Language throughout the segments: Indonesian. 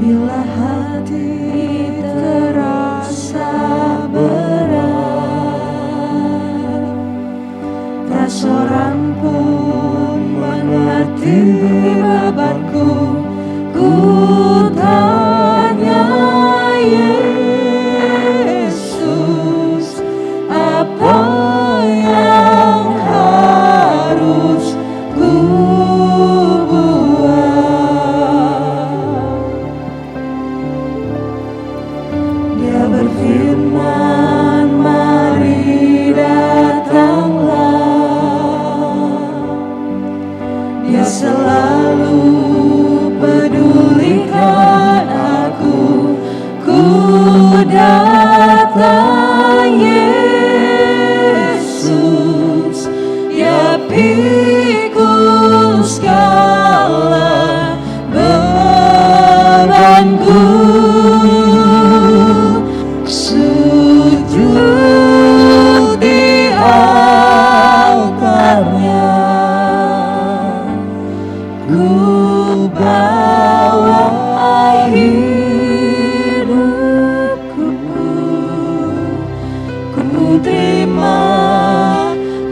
Bila hati terasa berat, tak seorang pun mengerti bebanku. Ku tanya Yesus, apa yang harus ku buat? Dia berfirman, mari datanglah. Dia selalu pedulikan aku. Ku datang Yesus, ya pikul segala bebanku. Sujud di altarnya, ku bawa hidupku. Ku terima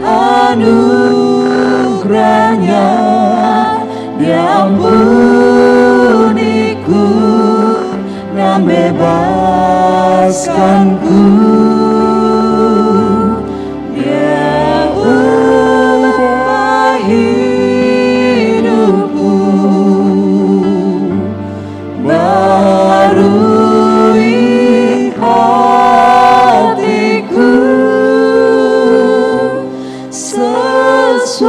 anugerahnya, Dia ampuniku dan bebaskanku. Dia ubah hidupku, barui hatiku. Sesuatu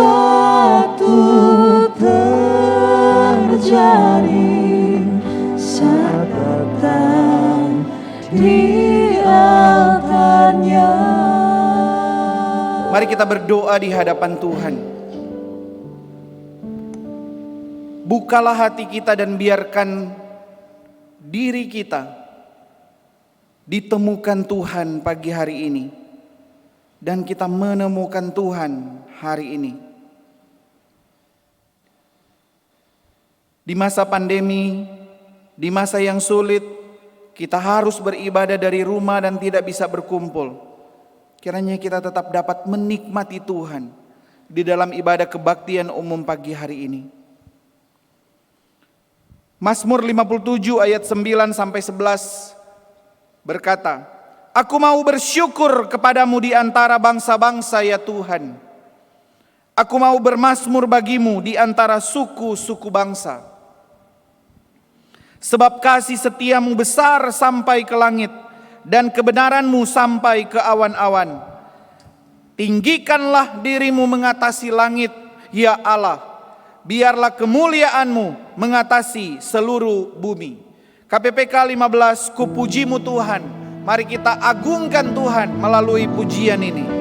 terjadi saat datang di altarnya. Mari kita berdoa di hadapan Tuhan. Bukalah hati kita dan biarkan diri kita ditemukan Tuhan pagi hari ini. Dan kita menemukan Tuhan hari ini. Di masa pandemi, di masa yang sulit, kita harus beribadah dari rumah dan tidak bisa berkumpul. Kiranya kita tetap dapat menikmati Tuhan di dalam ibadah kebaktian umum pagi hari ini. Mazmur 57 ayat 9 sampai 11 berkata, Aku mau bersyukur kepadamu di antara bangsa-bangsa ya Tuhan. Aku mau bermazmur bagimu di antara suku-suku bangsa. Sebab kasih setiamu besar sampai ke langit, dan kebenaranmu sampai ke awan-awan. Tinggikanlah dirimu mengatasi langit, ya Allah. Biarlah kemuliaanmu mengatasi seluruh bumi. KPPK 15, Kupujimu Tuhan. Mari kita agungkan Tuhan melalui pujian ini.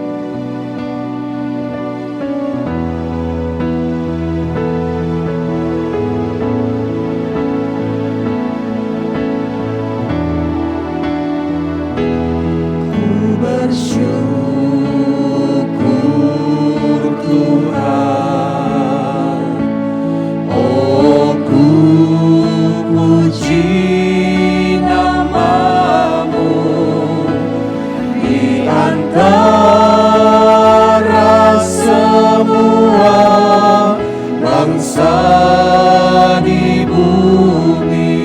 Bersyukur Tuhan, oh ku puji nama-Mu di antara semua bangsa di bumi.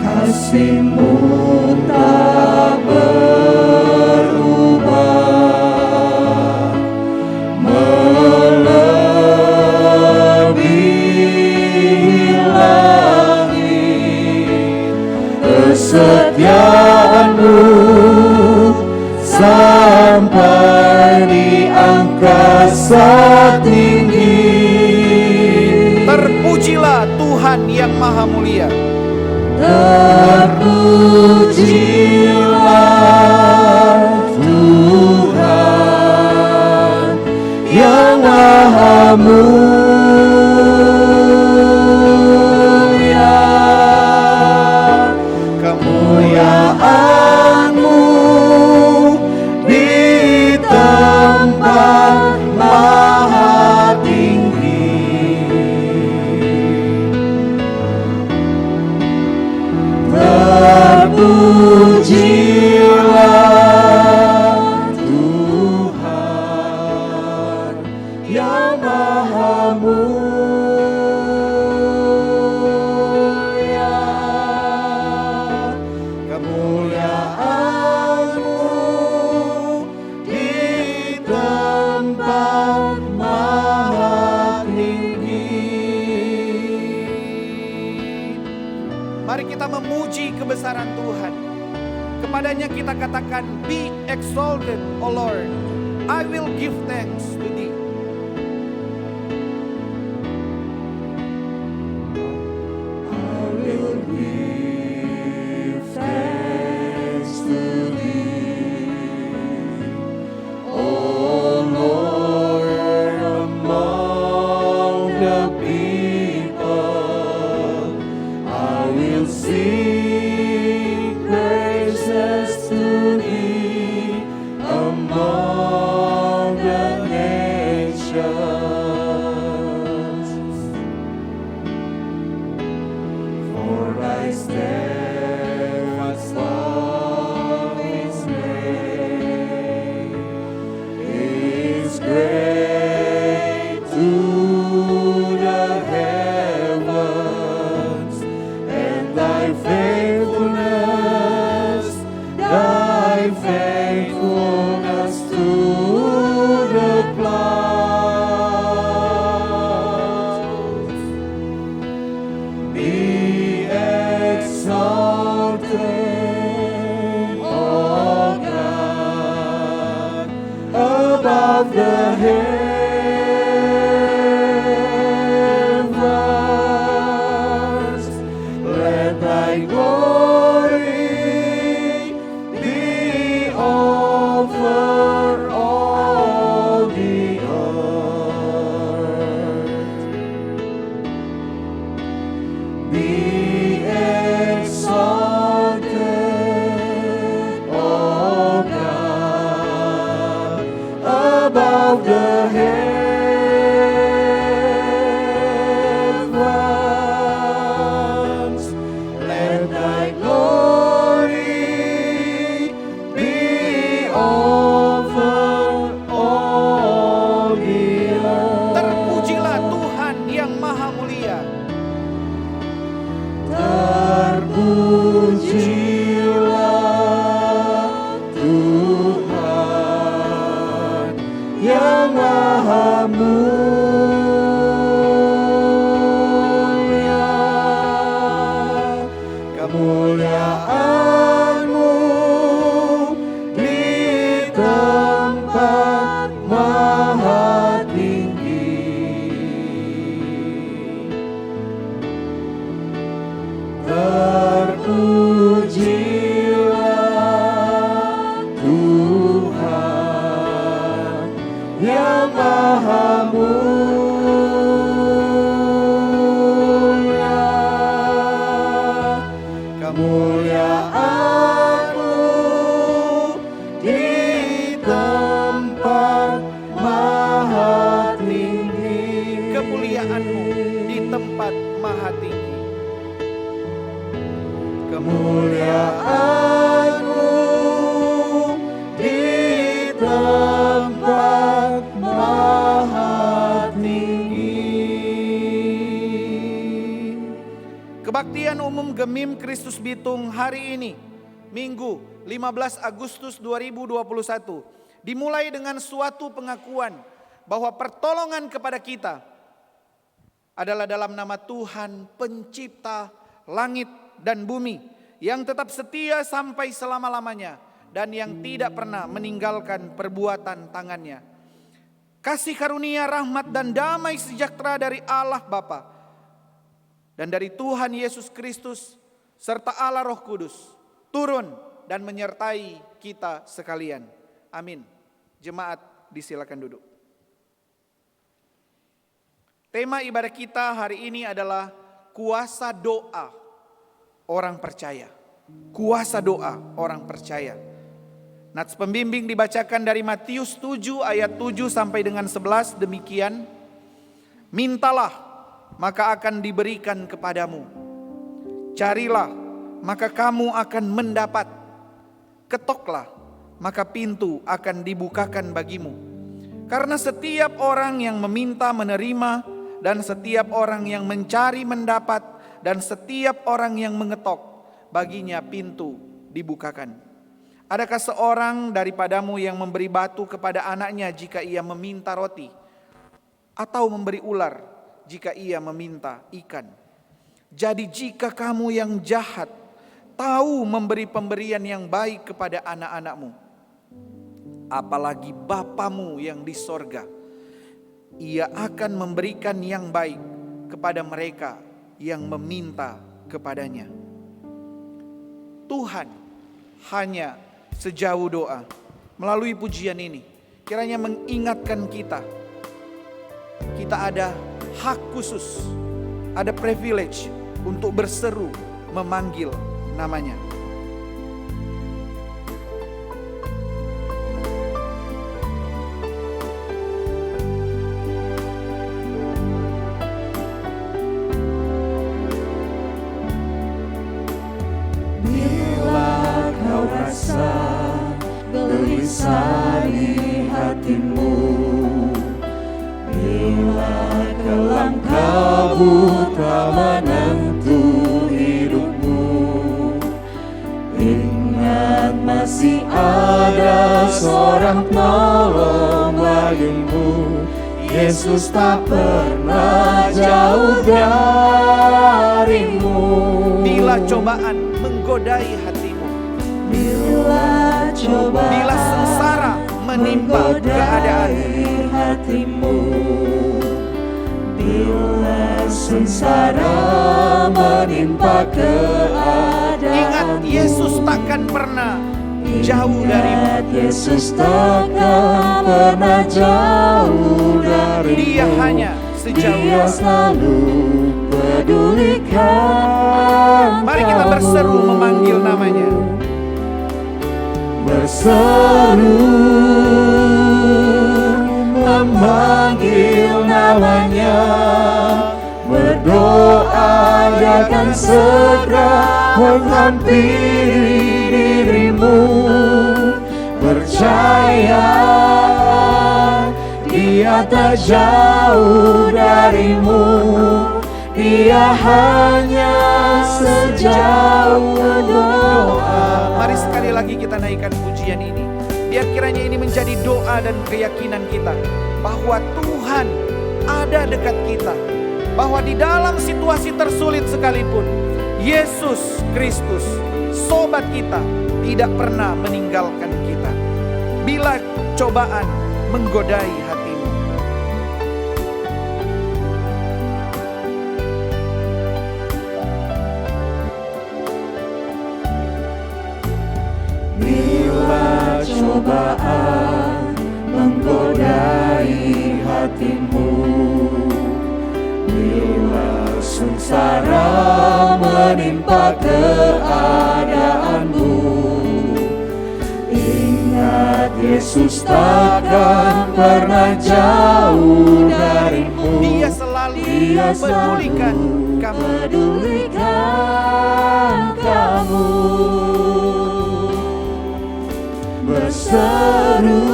Kasih-Mu tak berubah, melebihi langit. Kesetiaan-Mu sampai di angkasa tinggi. Terpujilah Tuhan yang Maha Mulia. Terpujilah Tuhan yang Maha Mulia. Kemuliaan-Mu di tempat maha tinggi. Mari kita memuji kebesaran Tuhan. Kepadanya kita katakan, be exalted, O Lord. I will give thanks to thee. I will give thanks to thee, O Lord, among the people. I will sing praises to thee among the nations. For thy steadfast love is great, to the heavens, and thy faithfulness to the clouds. Be exalted, O God, above the heavens. Let thy glory be over all the earth. Be exalted, O God, above the heavens. Let thy glory be over all the earth. Terpujilah Tuhan yang maha mulia. Terpujilah Tuhan yang maha mulia. Kemuliaan-Mu di tempat maha tinggi. Terpujilah Tuhan yang maha mulia. Kemuliaan-Mu di tempat maha tinggi. Kemuliaan-Mu di tempat maha tinggi. Kemuliaan-Mu di tempat maha tinggi. Kebaktian umum Gemim Kristus Bitung hari ini, Minggu 15 Agustus 2021, dimulai dengan suatu pengakuan bahwa pertolongan kepada kita adalah dalam nama Tuhan pencipta langit dan bumi, yang tetap setia sampai selama-lamanya dan yang tidak pernah meninggalkan perbuatan tangannya. Kasih karunia, rahmat dan damai sejahtera dari Allah Bapa dan dari Tuhan Yesus Kristus serta Allah Roh Kudus turun dan menyertai kita sekalian. Amin. Jemaat disilakan duduk. Tema ibadah kita hari ini adalah kuasa doa orang percaya. Kuasa doa orang percaya. Nats pembimbing dibacakan dari Matius 7 ayat 7 sampai dengan 11 demikian. Mintalah maka akan diberikan kepadamu. Carilah maka kamu akan mendapat. Ketoklah maka pintu akan dibukakan bagimu. Karena setiap orang yang meminta menerima, dan setiap orang yang mencari mendapat, dan setiap orang yang mengetok, baginya pintu dibukakan. Adakah seorang daripadamu yang memberi batu kepada anaknya jika ia meminta roti? Atau memberi ular jika ia meminta ikan? Jadi jika kamu yang jahat tahu memberi pemberian yang baik kepada anak-anakmu, apalagi Bapamu yang di sorga, Ia akan memberikan yang baik kepada mereka yang meminta kepadanya. Tuhan hanya sejauh doa melalui pujian ini kiranya mengingatkan kita ada hak khusus, ada privilege untuk berseru memanggil namanya. Bila kau rasa gelisah di hatimu, bila kelam kabut tak menentu hidupmu, ingat masih ada seorang penolong bagimu. Yesus tak pernah jauh darimu. Bila cobaan menggodai hatimu, Bila bila sengsara menimpa keadaanmu, hatimu, bila sengsara menimpa keadaanmu, ingat Yesus takkan pernah jauh darimu. ingat Yesus takkan pernah jauh darimu. Dia hanya sejauh Dia doa. selalu pedulikan Mari kita berseru memanggil namanya. Berseru memanggil namanya, berdoa Dia akan segera menghampiri dirimu. Percaya Dia tak jauh darimu, Dia hanya sejauh doa. Mari sekali lagi kita naikkan pujian ini. Biar kiranya ini menjadi doa dan keyakinan kita bahwa Tuhan ada dekat kita. Bahwa di dalam situasi tersulit sekalipun, Yesus Kristus, sobat kita, tidak pernah meninggalkan kita. Bila cobaan menggodai hatimu, bila cobaan menggodai hatimu, bila sengsara menimpa keadaanmu, ingat Yesus takkan pernah jauh darimu. Dia selalu pedulikan kamu. Pedulikan kamu. Berseru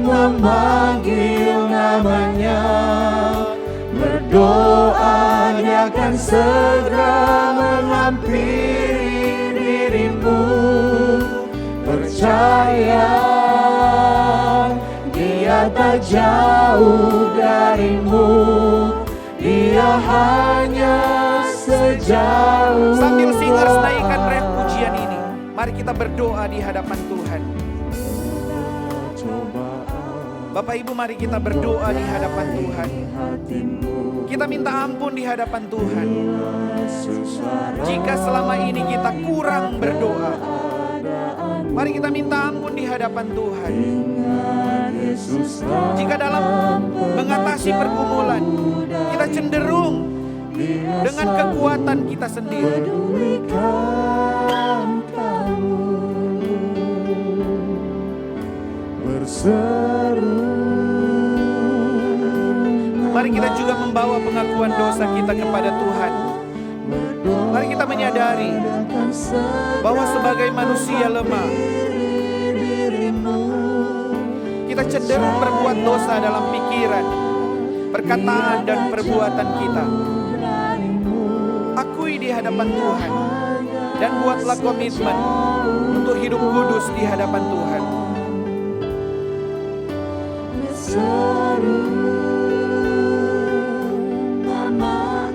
memanggil namanya, berdoa Dia akan segera menghampiri dirimu. Percaya Dia tak jauh darimu, Dia hanya sejauh. Sambil singers naikkan ref pujian ini, mari kita berdoa di hadapan Tuhan. Bapak Ibu, mari kita berdoa di hadapan Tuhan. Kita minta ampun di hadapan Tuhan. Jika selama ini kita kurang berdoa, mari kita minta ampun di hadapan Tuhan. Jika dalam mengatasi pergumulan kita cenderung dengan kekuatan kita sendiri, mari kita juga membawa pengakuan dosa kita kepada Tuhan. Mari kita menyadari bahwa sebagai manusia lemah, kita cenderung berbuat dosa dalam pikiran, perkataan, dan perbuatan kita. Akui di hadapan Tuhan dan buatlah komitmen untuk hidup kudus di hadapan Tuhan. Seru memanggil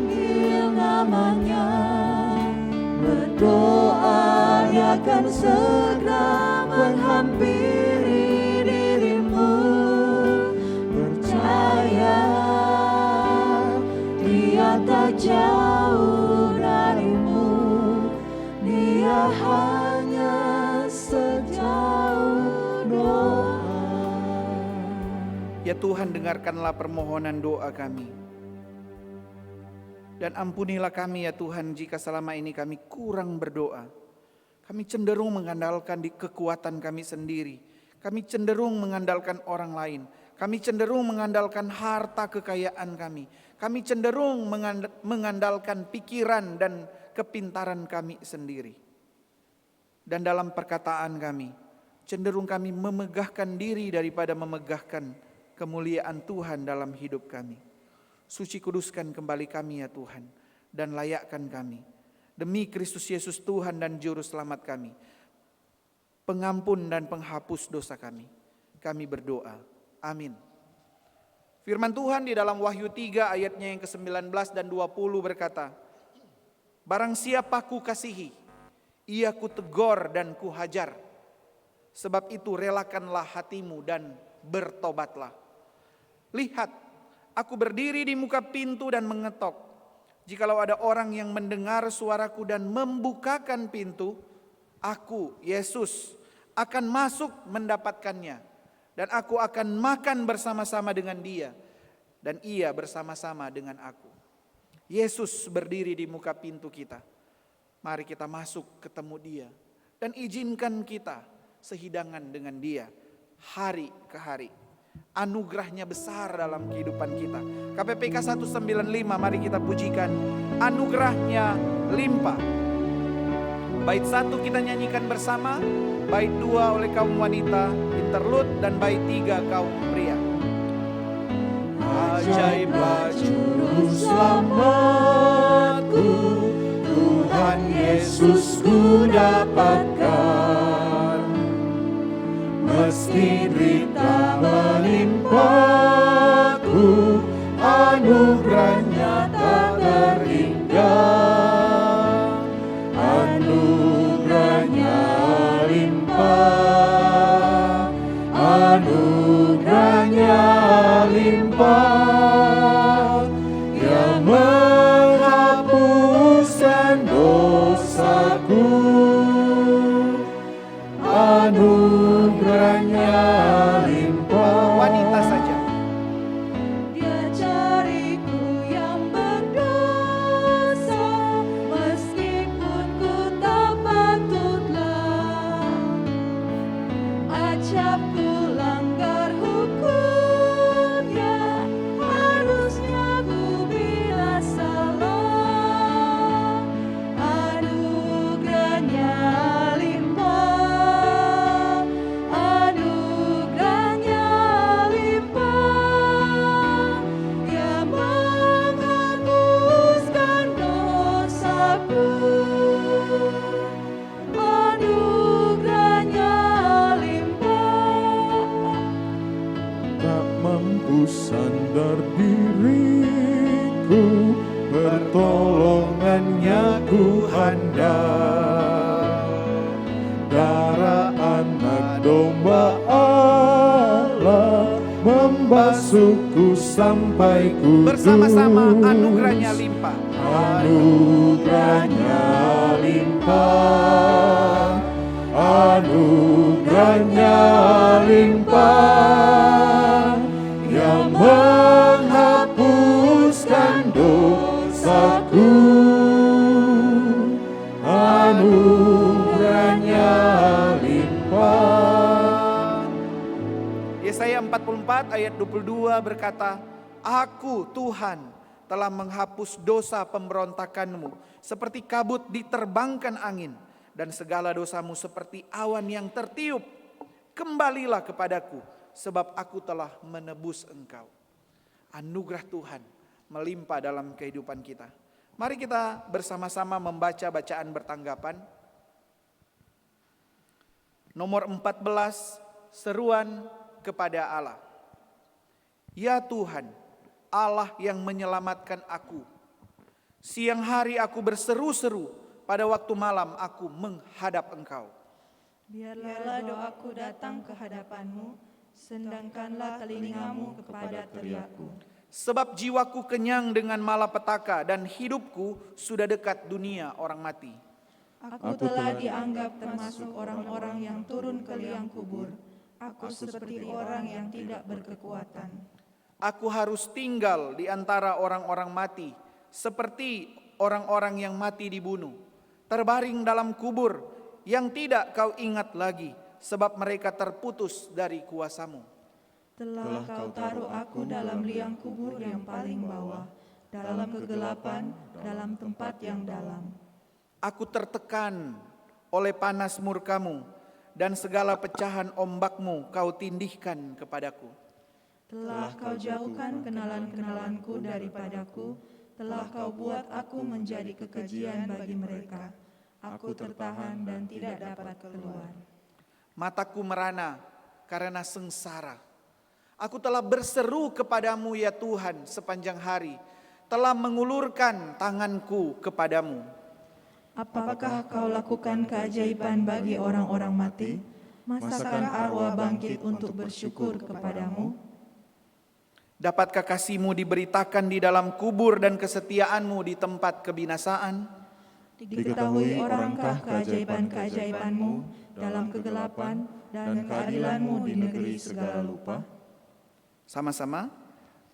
Tuhan, dengarkanlah permohonan doa kami. Dan ampunilah kami ya Tuhan jika selama ini kami kurang berdoa. Kami cenderung mengandalkan di kekuatan kami sendiri. Kami cenderung mengandalkan orang lain. Kami cenderung mengandalkan harta kekayaan kami. Kami cenderung mengandalkan pikiran dan kepintaran kami sendiri. Dan dalam perkataan kami, cenderung kami memegahkan diri daripada memegahkan kemuliaan Tuhan dalam hidup kami. Suci kuduskan kembali kami ya Tuhan, dan layakkan kami. Demi Kristus Yesus Tuhan dan Juru Selamat kami, pengampun dan penghapus dosa kami. Kami berdoa. Amin. Firman Tuhan di dalam Wahyu 3 ayatnya yang ke-19 dan 20 berkata, barang siapa ku kasihi, ia ku tegur dan ku hajar. Sebab itu relakanlah hatimu dan bertobatlah. Lihat, aku berdiri di muka pintu dan mengetok. Jikalau ada orang yang mendengar suaraku dan membukakan pintu, aku, Yesus, akan masuk mendapatkannya. Dan aku akan makan bersama-sama dengan dia, dan ia bersama-sama dengan aku. Yesus berdiri di muka pintu kita. Mari kita masuk ketemu dia, dan izinkan kita sehidangan dengan dia hari ke hari. Anugerahnya besar dalam kehidupan kita. KPPK 195, mari kita pujikan. Anugerahnya limpah. Bait 1 kita nyanyikan bersama, bait 2 oleh kaum wanita, interlude, dan bait 3 kaum pria. Ajaiblah Juru Selamatku, Tuhan Yesus ku dapatkan. Meski derita menimpaku, anugerahnya tak terhingga. Anugerahnya limpah, anugerahnya limpah, yang menghapuskan dosaku. Anugerahnya limpah. Wanita saja. Dia cariku yang berdosa, meskipun ku tak patutlah. Acapku langgar hukumnya, harusnya ku bila salah. Anugerahnya limpah, anugerahnya limpah, yang menghapuskan dosaku. Anugerahnya limpah. Tak mampu sandar diriku, pertolongannya ku handal. Darah anak domba Allah membasuhku sampai kudus. Bersama-sama, anugerahnya limpah. Anugerahnya limpah, anugerahnya limpah, yang menghapuskan dosaku. Anugerahnya limpah. Yesaya 44 ayat 22 berkata, Aku Tuhan telah menghapus dosa pemberontakanmu seperti kabut diterbangkan angin, dan segala dosamu seperti awan yang tertiup. Kembalilah kepadaku, sebab aku telah menebus engkau. Anugerah Tuhan melimpah dalam kehidupan kita. Mari kita bersama-sama membaca bacaan bertanggapan. Nomor 14, seruan kepada Allah. Ya Tuhan, Allah yang menyelamatkan aku. Siang hari aku berseru-seru, pada waktu malam aku menghadap Engkau. Biarlah doaku datang ke hadapanmu, sedangkanlah telingamu kepada teriakku. Sebab jiwaku kenyang dengan malapetaka, dan hidupku sudah dekat dunia orang mati. Aku telah dianggap termasuk orang-orang yang turun ke liang kubur. Aku seperti orang yang tidak berkekuatan. Aku harus tinggal di antara orang-orang mati, seperti orang-orang yang mati dibunuh, terbaring dalam kubur yang tidak kau ingat lagi, sebab mereka terputus dari kuasa-Mu. Telah kau taruh aku dalam liang kubur yang paling bawah, dalam kegelapan, dalam tempat yang dalam. Aku tertekan oleh panas murka-Mu, dan segala pecahan ombak-Mu kau tindihkan kepadaku. Telah kau jauhkan kenalan-kenalanku daripadaku, telah kau buat aku menjadi kekejian bagi mereka. Aku tertahan dan tidak dapat keluar. Mataku merana karena sengsara. Aku telah berseru kepadamu ya Tuhan sepanjang hari, telah mengulurkan tanganku kepadamu. Apakah kau lakukan keajaiban bagi orang-orang mati? Masakan arwah bangkit untuk bersyukur kepadamu? Dapatkah kasih-Mu diberitakan di dalam kubur dan kesetiaan-Mu di tempat kebinasaan? Diketahui orangkah keajaiban-keajaiban-Mu dalam kegelapan dan keadilan-Mu di negeri segala lupa? Sama-sama.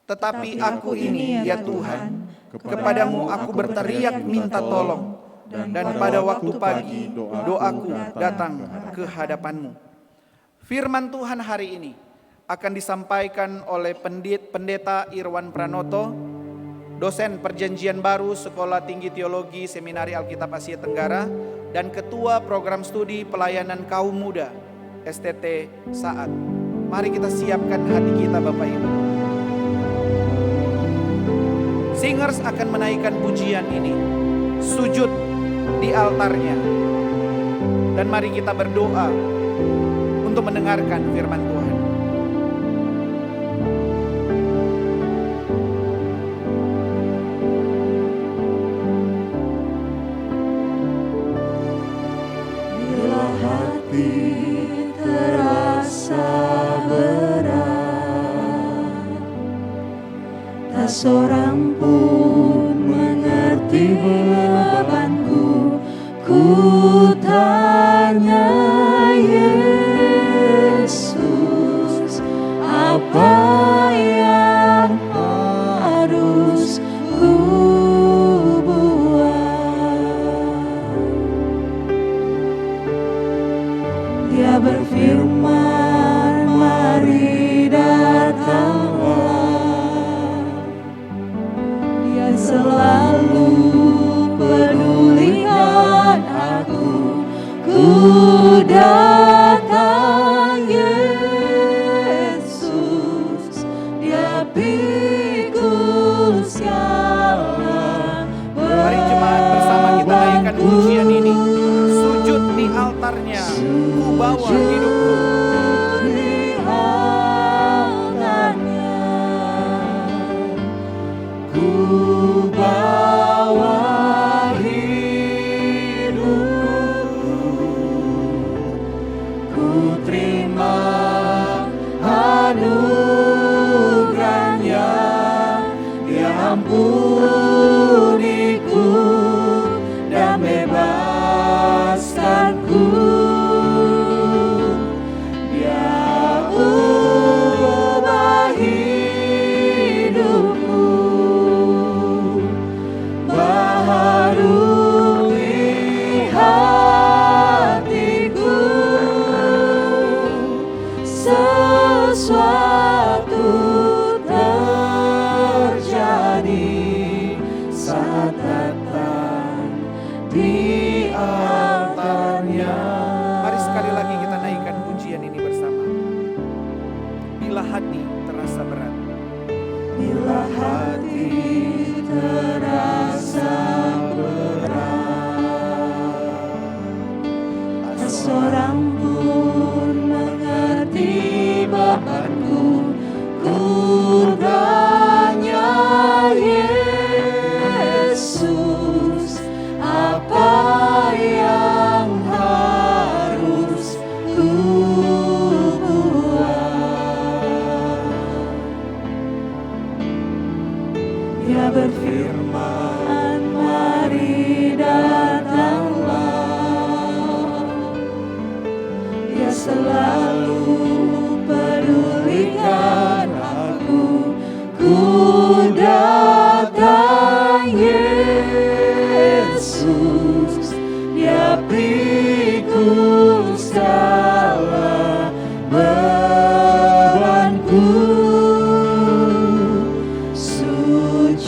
Tetapi aku ini ya Tuhan, kepadamu aku berteriak minta tolong, dan pada waktu pagi doaku datang ke hadapan-Mu. Firman Tuhan hari ini akan disampaikan oleh Pendeta Irwan Pranoto, dosen Perjanjian Baru Sekolah Tinggi Teologi Seminari Alkitab Asia Tenggara, dan Ketua Program Studi Pelayanan Kaum Muda STT Saat. Mari kita siapkan hati kita Bapak Ibu. Singers akan menaikkan pujian ini, sujud di altarnya, dan mari kita berdoa untuk mendengarkan firman Tuhan. Bila hati terasa berat, tak seorang pun mengerti bebanku. Ku tanya Yesus, apa yang harus ku buat? Dia berfirman, mari datanglah. Dia selalu pedulikan aku. Ku datang Yesus, Dia pikul segala Mari jemaat bersama kita naikkan pujian ini. Sujud di altarnya, ku bawa hidupku. di altarnya. Ku bawa hidupku, ku terima anugerahnya. Dia ampuniku dan bebaskanku. Dia ubah hidupku, baharui hatiku. Sesuatu terjadi saat datang di altarnya. Mari sekali lagi kita naikkan pujian ini bersama. Bila hati terasa berat, Bila hati terasa berat, tak seorang pun mengerti bebanku. Ku tanya Yesus, apa yang harus ku buat? Dia berfirman, mari datanglah. Dia selalu pedulikan aku.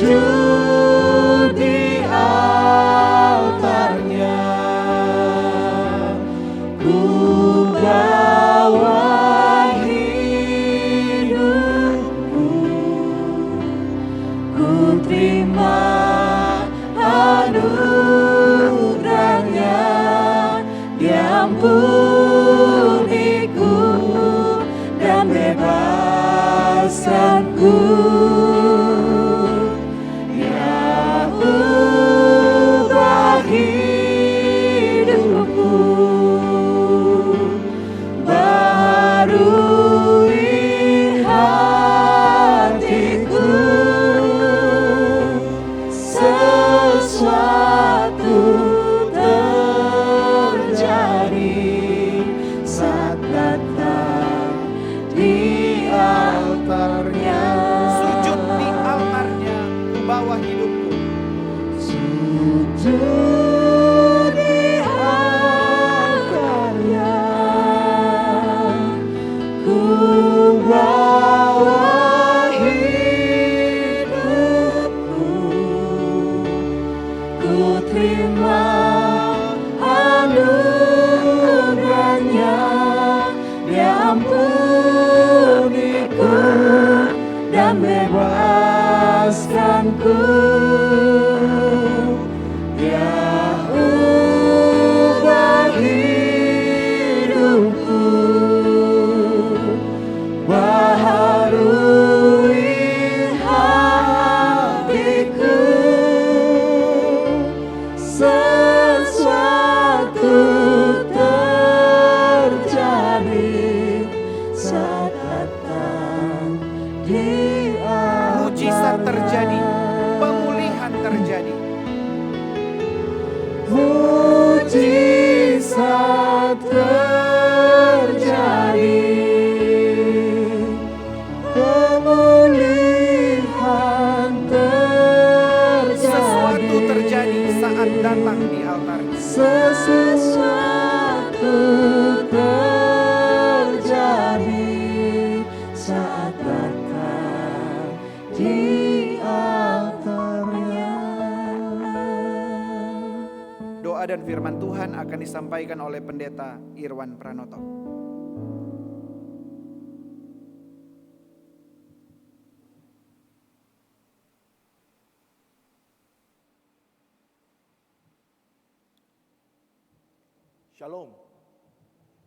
Sujud di altarnya, ku bawa hidupku, ku terima anugerahnya, diampuniku dan bebaskanku. Dia ubah hidupku, baharui hatiku, sesuatu terjadi saat datang di altarnya. Sujud di altarnya, ku bawa hidupku. Sujud di altarnya, ku bawa hidupku, ku terima anugerahnya, diampuniku dan bebaskanku. Dia ubah hidupku, baharui hatiku, sesuatu terjadi saat datang di altarnya. Mujizat terjadi, pemulihan terjadi. Mujizat terjadi, pemulihan terjadi, Sesuatu terjadi saat datang di altarnya. sesuatu terjadi saat datang di altarnya. Doa dan firman Tuhan akan disampaikan oleh Pendeta Irwan Pranoto. Shalom.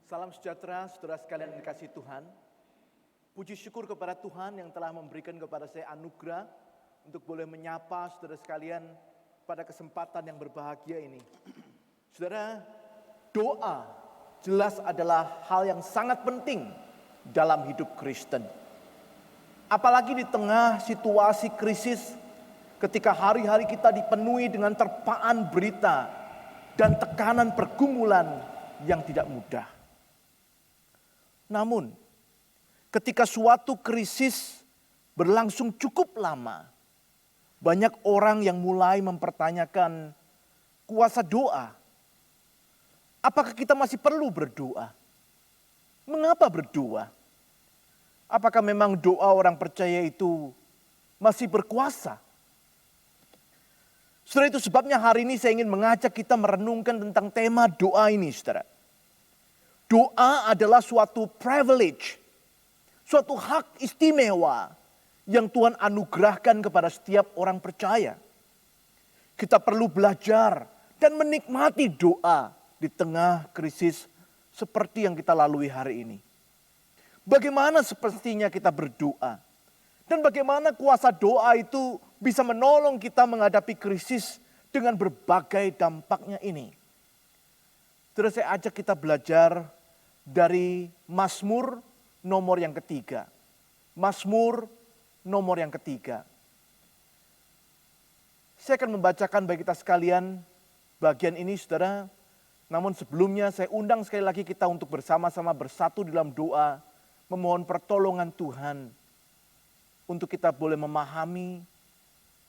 Salam sejahtera saudara sekalian yang dikasihi Tuhan. Puji syukur kepada Tuhan yang telah memberikan kepada saya anugerah untuk boleh menyapa saudara sekalian pada kesempatan yang berbahagia ini. Saudara, doa jelas adalah hal yang sangat penting dalam hidup Kristen. Apalagi di tengah situasi krisis, ketika hari-hari kita dipenuhi dengan terpaan berita dan tekanan pergumulan yang tidak mudah. Namun, ketika suatu krisis berlangsung cukup lama, banyak orang yang mulai mempertanyakan kuasa doa. Apakah kita masih perlu berdoa? Mengapa berdoa? Apakah memang doa orang percaya itu masih berkuasa? Saudara, itu sebabnya hari ini saya ingin mengajak kita merenungkan tentang tema doa ini, saudara. Doa adalah suatu privilege, suatu hak istimewa yang Tuhan anugerahkan kepada setiap orang percaya. Kita perlu belajar dan menikmati doa di tengah krisis seperti yang kita lalui hari ini. Bagaimana sepertinya kita berdoa dan bagaimana kuasa doa itu bisa menolong kita menghadapi krisis dengan berbagai dampaknya ini. Terus saya ajak kita belajar dari Mazmur nomor yang ketiga. Mazmur nomor yang ketiga. Saya akan membacakan bagi kita sekalian bagian ini, saudara. Namun sebelumnya saya undang sekali lagi kita untuk bersama-sama bersatu dalam doa, memohon pertolongan Tuhan untuk kita boleh memahami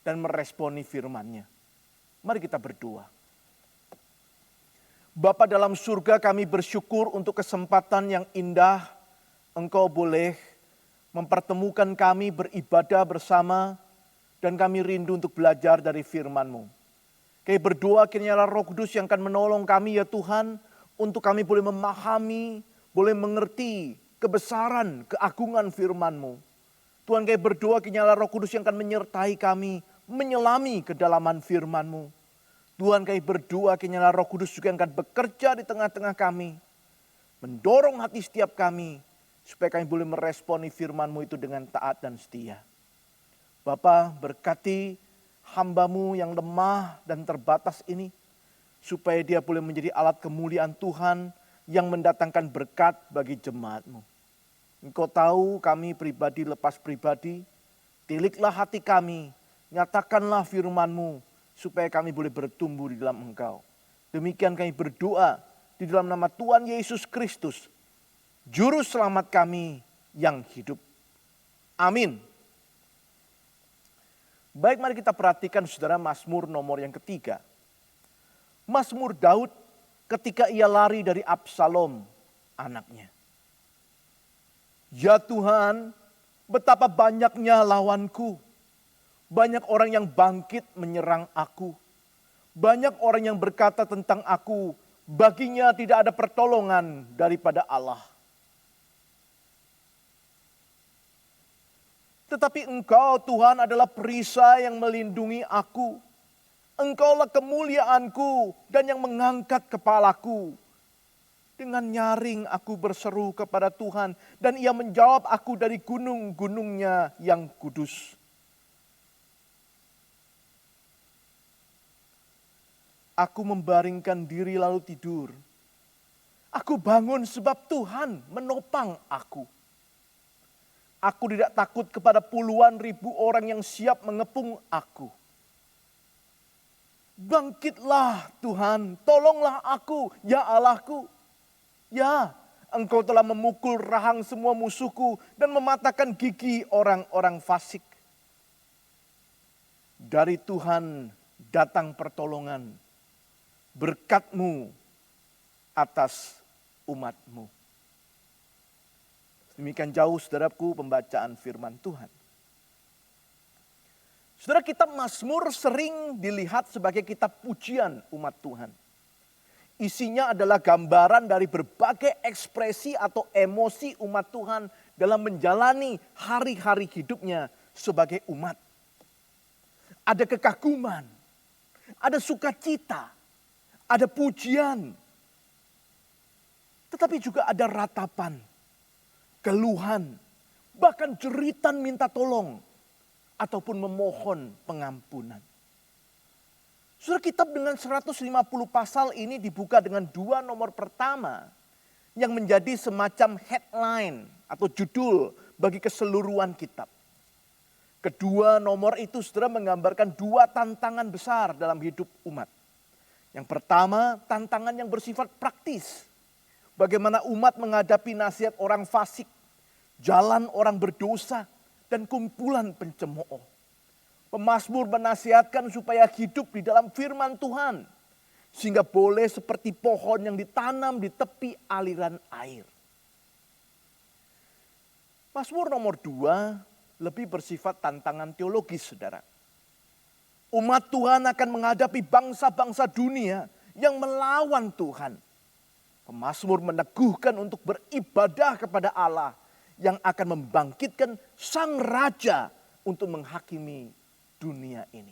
dan meresponi firman-Nya. Mari kita berdoa. Bapa dalam surga, kami bersyukur untuk kesempatan yang indah Engkau boleh mempertemukan kami beribadah bersama Dan kami rindu untuk belajar dari firman-Mu. Kami berdoa kiranya Roh Kudus yang akan menolong kami ya Tuhan, untuk kami boleh memahami, boleh mengerti kebesaran, keagungan firman-Mu. Tuhan, kami berdoa kiranya Roh Kudus yang akan menyertai kami, menyelami kedalaman firman-Mu. Tuhan, kami berdoa kiranya Roh Kudus juga yang akan bekerja di tengah-tengah kami, mendorong hati setiap kami, supaya kami boleh meresponi firman-Mu itu dengan taat dan setia. Bapa, berkati hamba-Mu yang lemah dan terbatas ini, supaya dia boleh menjadi alat kemuliaan Tuhan yang mendatangkan berkat bagi jemaat-Mu. Engkau tahu kami pribadi lepas pribadi, tiliklah hati kami, nyatakanlah firman-Mu, supaya kami boleh bertumbuh di dalam Engkau. Demikian kami berdoa di dalam nama Tuhan Yesus Kristus, Juru Selamat kami yang hidup. Amin. Baik, mari kita perhatikan saudara Mazmur nomor yang ketiga. Mazmur Daud ketika ia lari dari Absalom anaknya. Ya Tuhan, betapa banyaknya lawanku. Banyak orang yang bangkit menyerang aku. Banyak orang yang berkata tentang aku, baginya tidak ada pertolongan daripada Allah. Tetapi Engkau Tuhan adalah perisai yang melindungi aku. Engkaulah kemuliaanku dan yang mengangkat kepalaku. Dengan nyaring aku berseru kepada Tuhan dan Ia menjawab aku dari gunung-gunungnya yang kudus. Aku membaringkan diri lalu tidur. Aku bangun sebab Tuhan menopang aku. Aku tidak takut kepada puluhan ribu orang yang siap mengepung aku. Bangkitlah Tuhan, tolonglah aku, ya Allahku. Ya, Engkau telah memukul rahang semua musuhku dan mematahkan gigi orang-orang fasik. Dari Tuhan datang pertolongan, berkat-Mu atas umat-Mu. Demikian jauh saudaraku pembacaan firman Tuhan. Saudara, kitab Mazmur sering dilihat sebagai kitab pujian umat Tuhan. Isinya adalah gambaran dari berbagai ekspresi atau emosi umat Tuhan dalam menjalani hari-hari hidupnya sebagai umat. Ada kekaguman, ada sukacita, ada pujian. Tetapi juga ada ratapan, keluhan, bahkan jeritan minta tolong, ataupun memohon pengampunan. Saudara, kitab dengan 150 pasal ini dibuka dengan dua nomor pertama yang menjadi semacam headline atau judul bagi keseluruhan kitab. Kedua nomor itu saudara menggambarkan dua tantangan besar dalam hidup umat. Yang pertama, tantangan yang bersifat praktis. Bagaimana umat menghadapi nasihat orang fasik, jalan orang berdosa, dan kumpulan pencemooh. Pemazmur menasihatkan supaya hidup di dalam firman Tuhan, sehingga boleh seperti pohon yang ditanam di tepi aliran air. Mazmur nomor 2 lebih bersifat tantangan teologis, saudara. Umat Tuhan akan menghadapi bangsa-bangsa dunia yang melawan Tuhan. Pemazmur meneguhkan untuk beribadah kepada Allah yang akan membangkitkan sang raja untuk menghakimi dunia ini.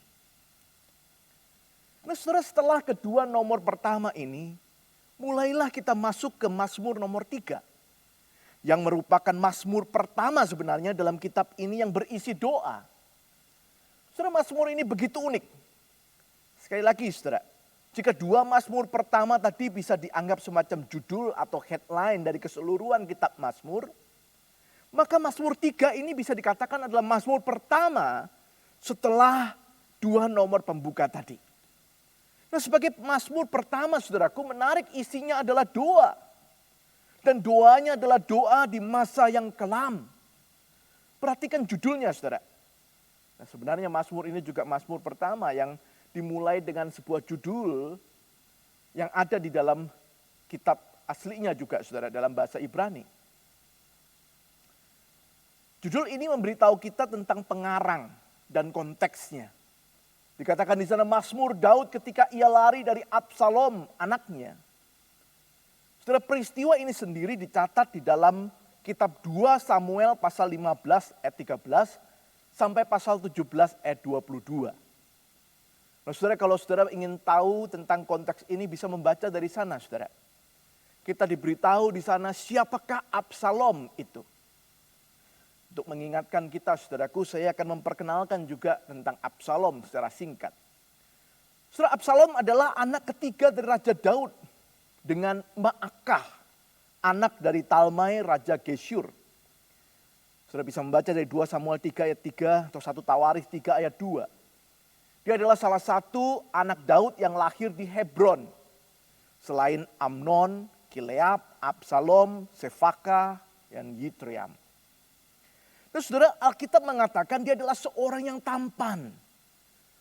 Nah, saudara, setelah kedua nomor pertama ini, mulailah kita masuk ke Mazmur nomor 3. Yang merupakan Mazmur pertama sebenarnya dalam kitab ini yang berisi doa. Saudara, Mazmur ini begitu unik. Sekali lagi saudara, jika dua Mazmur pertama tadi bisa dianggap semacam judul atau headline dari keseluruhan kitab Mazmur, maka Mazmur 3 ini bisa dikatakan adalah Mazmur pertama setelah dua nomor pembuka tadi. Nah, sebagai Mazmur pertama saudaraku, menarik, isinya adalah doa. Dan doanya adalah doa di masa yang kelam. Perhatikan judulnya saudara. Nah, sebenarnya Mazmur ini juga Mazmur pertama yang dimulai dengan sebuah judul yang ada di dalam kitab aslinya juga saudara, dalam bahasa Ibrani. Judul ini memberitahu kita tentang pengarang dan konteksnya. Dikatakan di sana Mazmur Daud ketika ia lari dari Absalom anaknya. Saudara, peristiwa ini sendiri dicatat di dalam kitab 2 Samuel pasal 15 ayat 13 sampai pasal 17 ayat 22. Nah saudara, kalau saudara ingin tahu tentang konteks ini bisa membaca dari sana saudara. Kita diberitahu di sana siapakah Absalom itu. Untuk mengingatkan kita saudaraku, saya akan memperkenalkan juga tentang Absalom secara singkat. Saudara, Absalom adalah anak ketiga dari Raja Daud dengan Maakah, anak dari Talmai Raja Geshur. Saudara bisa membaca dari 2 Samuel 3 ayat 3 atau 1 Tawarikh 3 ayat 2. Dia adalah salah satu anak Daud yang lahir di Hebron. Selain Amnon, Kileab, Absalom, Sefaka, dan Yitream. Terus saudara, Alkitab mengatakan dia adalah seorang yang tampan.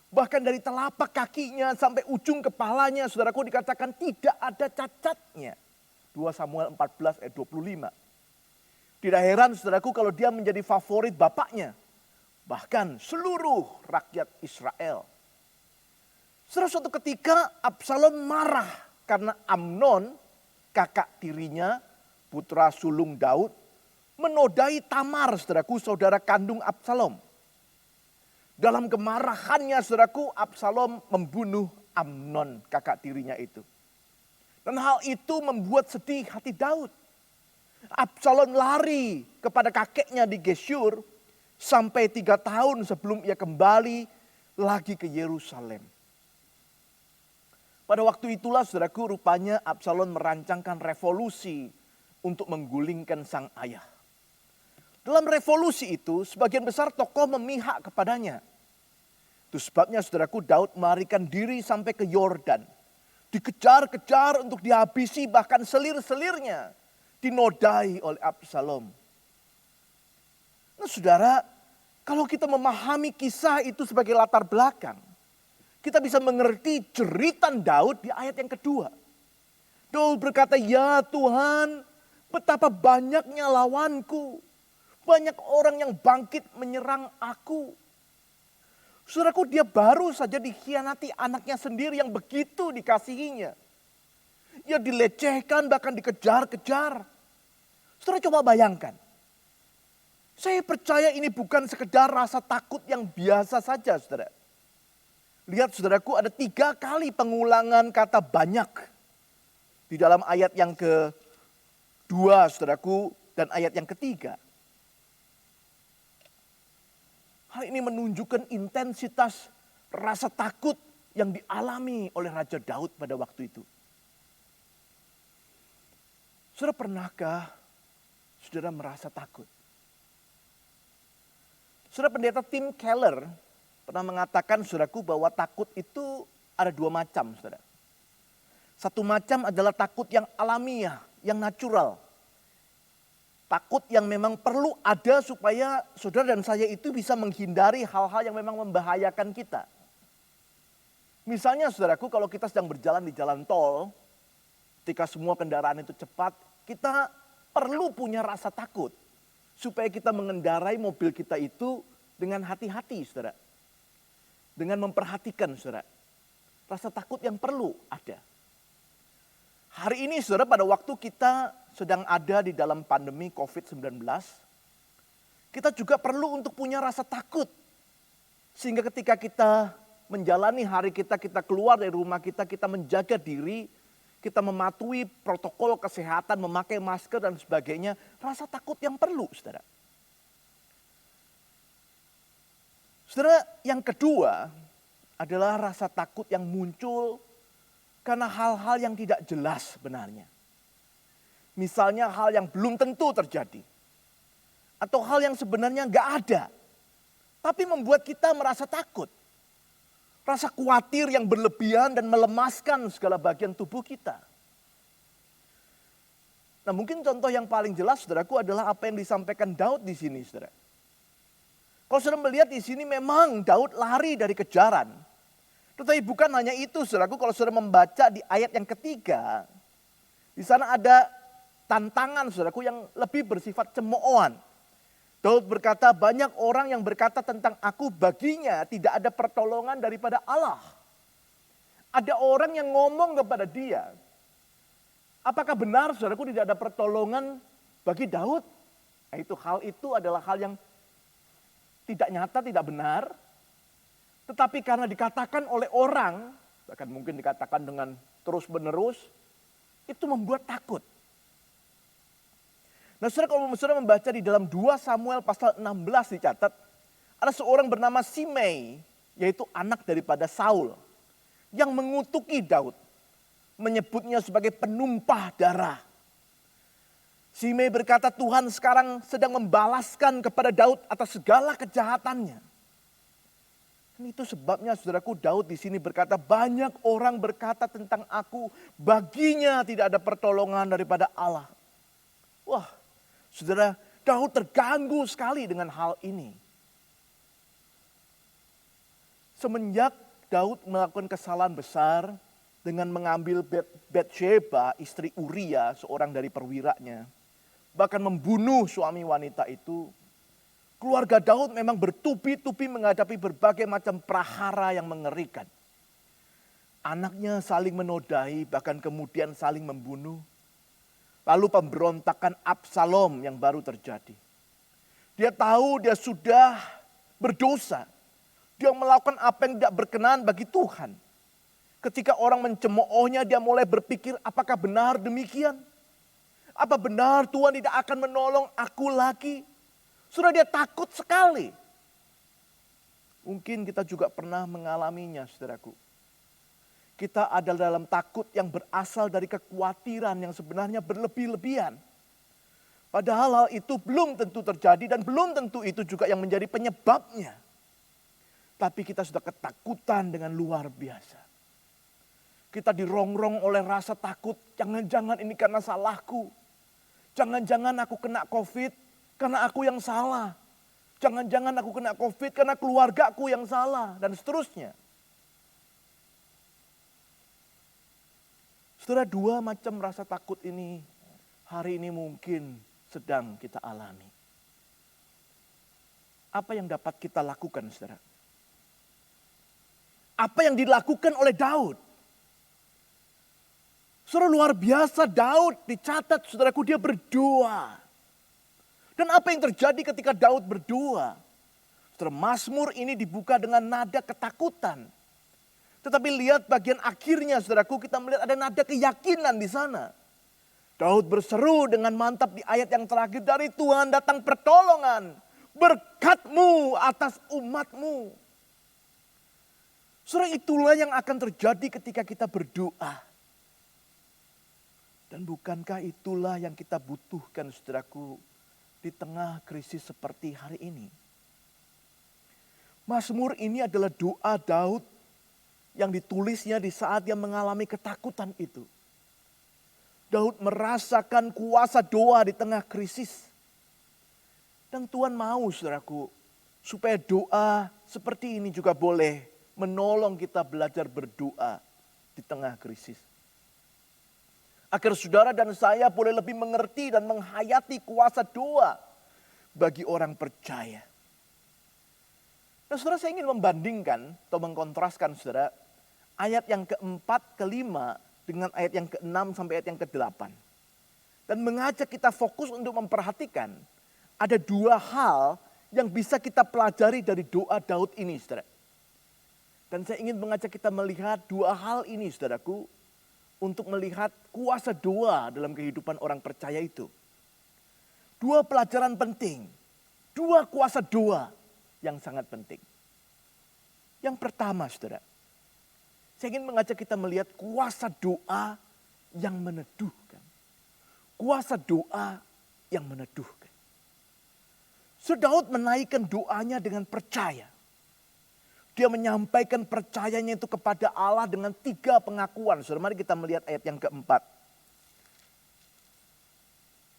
Bahkan dari telapak kakinya sampai ujung kepalanya, saudaraku, dikatakan tidak ada cacatnya. 2 Samuel 14 ayat 25. Tidak heran saudaraku kalau dia menjadi favorit bapaknya. Bahkan seluruh rakyat Israel. Saudara, suatu ketika Absalom marah karena Amnon, kakak tirinya, putra sulung Daud, menodai Tamar, saudaraku, saudara kandung Absalom. Dalam kemarahannya, saudaraku, Absalom membunuh Amnon, kakak tirinya itu. Dan hal itu membuat sedih hati Daud. Absalom lari kepada kakeknya di Geshur sampai 3 tahun sebelum ia kembali lagi ke Yerusalem. Pada waktu itulah saudaraku, rupanya Absalom merancangkan revolusi untuk menggulingkan sang ayah. Dalam revolusi itu sebagian besar tokoh memihak kepadanya. Itu sebabnya saudaraku, Daud melarikan diri sampai ke Yordan. Dikejar-kejar untuk dihabisi, bahkan selir-selirnya dinodai oleh Absalom. Nah saudara, kalau kita memahami kisah itu sebagai latar belakang, kita bisa mengerti jeritan Daud di ayat yang kedua. Daud berkata, ya Tuhan, betapa banyaknya lawanku. Banyak orang yang bangkit menyerang aku. Saudaraku, dia baru saja dikhianati anaknya sendiri yang begitu dikasihinya. Ia dilecehkan, bahkan dikejar-kejar. Saudara coba bayangkan. Saya percaya ini bukan sekedar rasa takut yang biasa saja, saudara. Lihat saudaraku, ada 3 kali pengulangan kata banyak. Di dalam ayat yang kedua, saudaraku, dan ayat yang ketiga. Hal ini menunjukkan intensitas rasa takut yang dialami oleh Raja Daud pada waktu itu. Saudara, pernahkah saudara merasa takut? Saudara, pendeta Tim Keller pernah mengatakan saudaraku bahwa takut itu ada 2 macam, saudara. Satu macam adalah takut yang alamiah, yang natural. Takut yang memang perlu ada supaya saudara dan saya itu bisa menghindari hal-hal yang memang membahayakan kita. Misalnya saudaraku, kalau kita sedang berjalan di jalan tol, ketika semua kendaraan itu cepat, kita perlu punya rasa takut. Supaya kita mengendarai mobil kita itu dengan hati-hati, saudara. Dengan memperhatikan, saudara. Rasa takut yang perlu ada. Hari ini, saudara, pada waktu kita sedang ada di dalam pandemi COVID-19, kita juga perlu untuk punya rasa takut. Sehingga ketika kita menjalani hari kita, kita keluar dari rumah kita menjaga diri, kita mematuhi protokol kesehatan, memakai masker dan sebagainya. Rasa takut yang perlu, saudara. Saudara, yang kedua adalah rasa takut yang muncul karena hal-hal yang tidak jelas sebenarnya. Misalnya hal yang belum tentu terjadi. Atau hal yang sebenarnya nggak ada. Tapi membuat kita merasa takut. Rasa khawatir yang berlebihan dan melemaskan segala bagian tubuh kita. Nah mungkin contoh yang paling jelas saudaraku adalah apa yang disampaikan Daud di sini, saudara. Kalau saudara melihat di sini memang Daud lari dari kejaran. Tetapi bukan hanya itu, saudaraku, kalau saudara membaca di ayat yang ketiga, di sana ada tantangan, saudaraku, yang lebih bersifat cemoohan. Daud berkata, banyak orang yang berkata tentang aku, baginya tidak ada pertolongan daripada Allah. Ada orang yang ngomong kepada dia, apakah benar saudaraku tidak ada pertolongan bagi Daud? Nah, hal itu adalah hal yang tidak nyata, tidak benar. Tetapi karena dikatakan oleh orang, bahkan mungkin dikatakan dengan terus menerus, itu membuat takut. Nah, saudara, kalau saudara membaca di dalam 2 Samuel pasal 16 dicatat, ada seorang bernama Simei, yaitu anak daripada Saul, yang mengutuki Daud, menyebutnya sebagai penumpah darah. Simei berkata, Tuhan sekarang sedang membalaskan kepada Daud atas segala kejahatannya. Dan itu sebabnya saudaraku, Daud di sini berkata, banyak orang berkata tentang aku, baginya tidak ada pertolongan daripada Allah. Wah, saudara, Daud terganggu sekali dengan hal ini. Semenjak Daud melakukan kesalahan besar dengan mengambil Batsheba, istri Uria, seorang dari perwiranya, bahkan membunuh suami wanita itu, keluarga Daud memang bertubi-tubi menghadapi berbagai macam prahara yang mengerikan. Anaknya saling menodai, bahkan kemudian saling membunuh. Lalu pemberontakan Absalom yang baru terjadi. Dia tahu dia sudah berdosa. Dia melakukan apa yang tidak berkenan bagi Tuhan. Ketika orang mencemoohnya, dia mulai berpikir, apakah benar demikian? Apa benar Tuhan tidak akan menolong aku lagi? Sudah dia takut sekali. Mungkin kita juga pernah mengalaminya, saudaraku. Kita ada dalam takut yang berasal dari kekhawatiran yang sebenarnya berlebih-lebihan. Padahal hal itu belum tentu terjadi dan belum tentu itu juga yang menjadi penyebabnya. Tapi kita sudah ketakutan dengan luar biasa. Kita dirongrong oleh rasa takut, jangan-jangan ini karena salahku. Jangan-jangan aku kena COVID karena aku yang salah. Jangan-jangan aku kena COVID karena keluargaku yang salah, dan seterusnya. Saudara, 2 macam rasa takut ini hari ini mungkin sedang kita alami. Apa yang dapat kita lakukan, saudara? Apa yang dilakukan oleh Daud? Saudara, luar biasa Daud dicatat, saudaraku, dia berdoa. Dan apa yang terjadi ketika Daud berdoa? Saudara, Mazmur ini dibuka dengan nada ketakutan. Tetapi lihat bagian akhirnya, saudaraku, kita melihat ada nada keyakinan di sana. Daud berseru dengan mantap di ayat yang terakhir, dari Tuhan datang pertolongan, berkat-Mu atas umat-Mu. Saudara, itulah yang akan terjadi ketika kita berdoa. Dan bukankah itulah yang kita butuhkan, saudaraku, di tengah krisis seperti hari ini? Mazmur ini adalah doa Daud yang ditulisnya di saat dia mengalami ketakutan itu. Daud merasakan kuasa doa di tengah krisis. Dan Tuhan mau, saudaraku, supaya doa seperti ini juga boleh menolong kita belajar berdoa di tengah krisis. Agar saudara dan saya boleh lebih mengerti dan menghayati kuasa doa bagi orang percaya. Nah, saudara, saya ingin membandingkan atau mengkontraskan, saudara, ayat yang keempat, kelima dengan ayat yang ke-6 sampai ayat yang ke-8. Dan mengajak kita fokus untuk memperhatikan ada 2 hal yang bisa kita pelajari dari doa Daud ini, saudara. Dan saya ingin mengajak kita melihat 2 hal ini, saudaraku, untuk melihat kuasa doa dalam kehidupan orang percaya itu. 2 pelajaran penting, 2 kuasa doa yang sangat penting. Yang pertama, saudara, saya ingin mengajak kita melihat kuasa doa yang meneduhkan. Kuasa doa yang meneduhkan. Daud menaikkan doanya dengan percaya. Dia menyampaikan percayanya itu kepada Allah dengan 3 pengakuan. Saudara, mari kita melihat ayat yang keempat.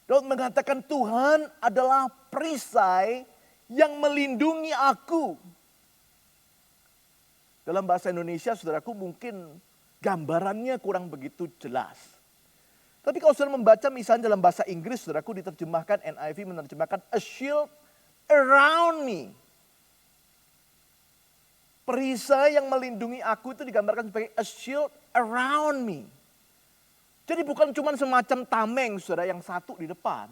Daud mengatakan, Tuhan adalah perisai yang melindungi aku. Dalam bahasa Indonesia, saudaraku, mungkin gambarannya kurang begitu jelas. Tapi kalau saudara membaca misalnya dalam bahasa Inggris, saudaraku, diterjemahkan, NIV menerjemahkan a shield around me. Perisai yang melindungi aku itu digambarkan sebagai a shield around me. Jadi bukan cuma semacam tameng, saudara, yang satu di depan.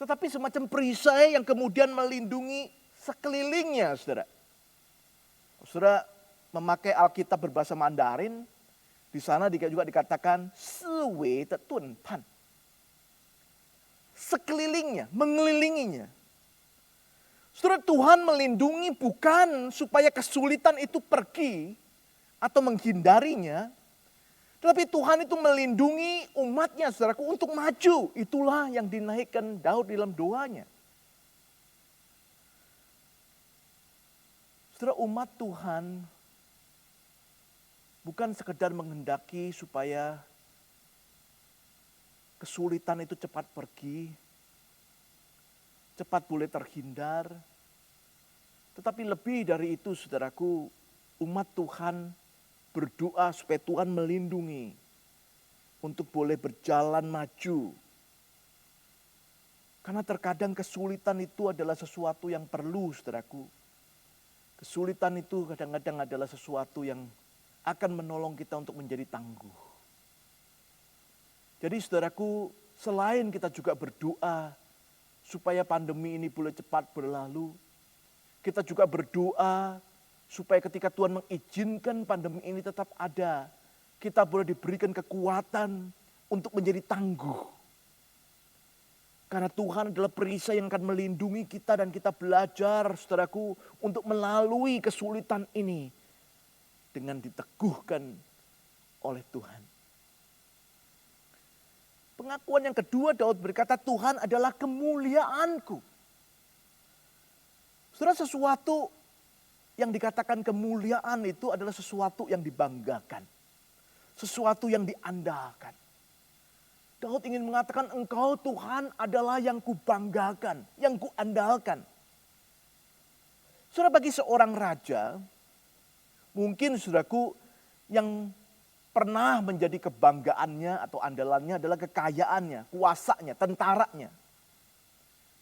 Tetapi semacam perisai yang kemudian melindungi sekelilingnya, saudara. Saudara memakai Alkitab berbahasa Mandarin, di sana juga dikatakan siwei de tun pan. Sekelilingnya, mengelilinginya. Saudara, Tuhan melindungi bukan supaya kesulitan itu pergi atau menghindarinya. Tetapi Tuhan itu melindungi umatnya, saudaraku, untuk maju. Itulah yang dinaikkan Daud dalam doanya. Saudara, umat Tuhan bukan sekedar menghendaki supaya kesulitan itu cepat pergi, cepat boleh terhindar. Tetapi lebih dari itu, saudaraku, umat Tuhan berdoa supaya Tuhan melindungi untuk boleh berjalan maju. Karena terkadang kesulitan itu adalah sesuatu yang perlu, saudaraku. Kesulitan itu kadang-kadang adalah sesuatu yang akan menolong kita untuk menjadi tangguh. Jadi saudaraku, selain kita juga berdoa supaya pandemi ini boleh cepat berlalu, kita juga berdoa supaya ketika Tuhan mengizinkan pandemi ini tetap ada, kita boleh diberikan kekuatan untuk menjadi tangguh. Karena Tuhan adalah perisai yang akan melindungi kita dan kita belajar, saudaraku, untuk melalui kesulitan ini dengan diteguhkan oleh Tuhan. Pengakuan yang kedua, Daud berkata, Tuhan adalah kemuliaanku. Saudara, sesuatu yang dikatakan kemuliaan itu adalah sesuatu yang dibanggakan. Sesuatu yang diandalkan. Daud ingin mengatakan, engkau Tuhan adalah yang kubanggakan, yang kuandalkan. Saudara, bagi seorang raja, mungkin saudaraku yang pernah menjadi kebanggaannya atau andalannya adalah kekayaannya, kuasanya, tentaranya.